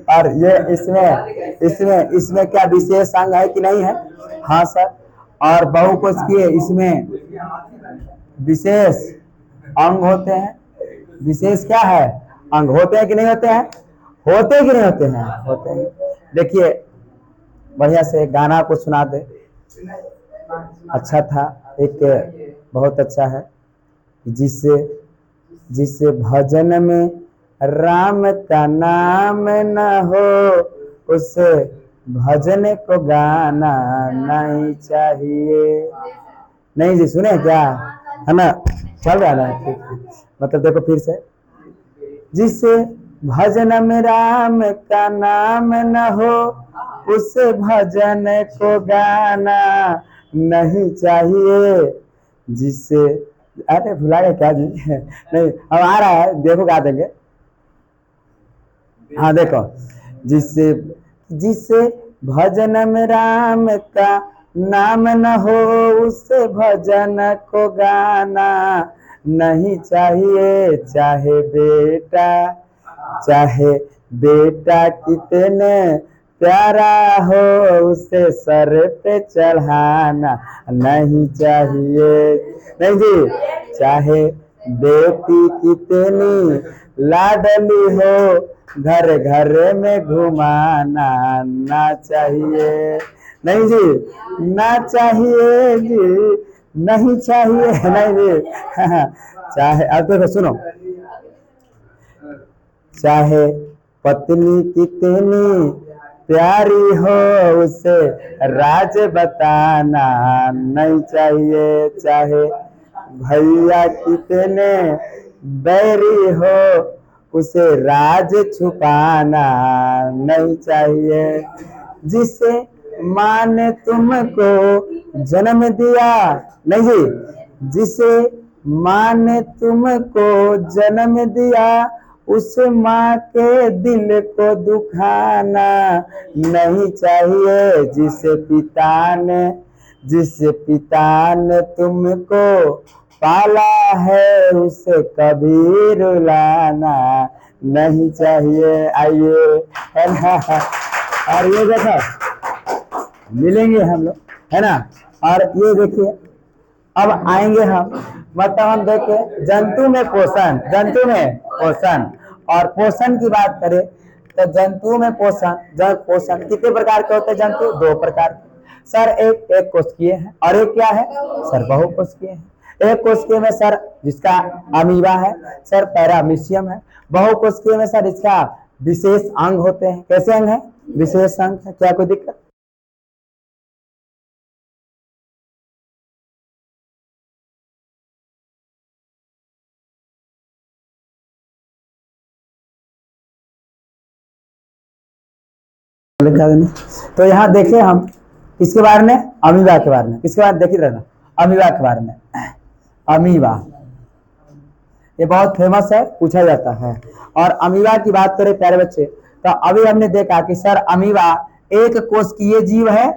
और ये इसमें क्या विशेष अंग है कि नहीं है? हाँ सर। और बहुकोशिकीय, इसमें विशेष अंग होते हैं। विशेष क्या है? अंग होते हैं कि नहीं होते हैं? होते हैं कि नहीं होते हैं? होते हैं। देखिए, बढ़िया से एक गाना को सुना दे, अच्छा था। एक बहुत अच्छा है, जिससे भजन में राम का नाम न हो, उसे भजन को गाना नहीं चाहिए। नहीं जी, सुने क्या? है ना, चल रहा है। मतलब देखो फिर से, जिससे भजन में राम का नाम न हो, उसे भजन को गाना नहीं चाहिए। जिससे, अरे भुला गया क्या जी? नहीं, अब आ रहा है, देखो गा देंगे। हाँ देखो, जिससे भजन में राम का नाम न हो, उसे भजन को गाना नहीं चाहिए। चाहे बेटा कितने प्यारा हो, उसे सर पे चढ़ाना नहीं चाहिए। नहीं जी, चाहे बेटी कितनी लाडली हो, घर घर में घुमाना ना चाहिए। नहीं जी, ना चाहिए जी, नहीं चाहिए। नहीं जी, चाहे, अब देखो सुनो, चाहे पत्नी कितनी प्यारी हो, उसे राज बताना नहीं चाहिए। चाहे भैया कितने बैरी हो, उसे राज छुपाना नहीं चाहिए। जिसे माँ ने तुमको जन्म दिया, नहीं जी, जिसे माँ ने तुमको जन्म दिया, उस माँ के दिल को दुखाना नहीं चाहिए। जिस पिता ने तुमको पाला है, उसे कभी रुलाना नहीं चाहिए। आइए, है ना? और ये देखो, मिलेंगे हम लोग, है ना? और ये देखिए, अब आएंगे हम, मतलब हम देखें जंतु में पोषण और पोषण की बात करें तो जंतु में पोषण कितने प्रकार के होते हैं? जंतु 2 प्रकार के सर। एक कोशिकीय है और एक क्या है सर? बहुकोशिकीय है। एक कोशिकीय में सर जिसका अमीबा है सर, पैरामीशियम है। बहुकोशिकीय में सर इसका विशेष अंग होते हैं। कैसे अंग है? विशेष अंग है। क्या कोई दिक्कत? तो यहाँ देखें हम इसके बारे में, अमीबा के बारे में। इसके बाद देखिए रहना, अमीबा के बारे में। अमीबा ये बहुत फेमस है, पूछा जाता है। और अमीबा की बात करें प्यारे बच्चे, तो अभी हमने देखा कि सर अमीबा एक कोशिकीय जीव है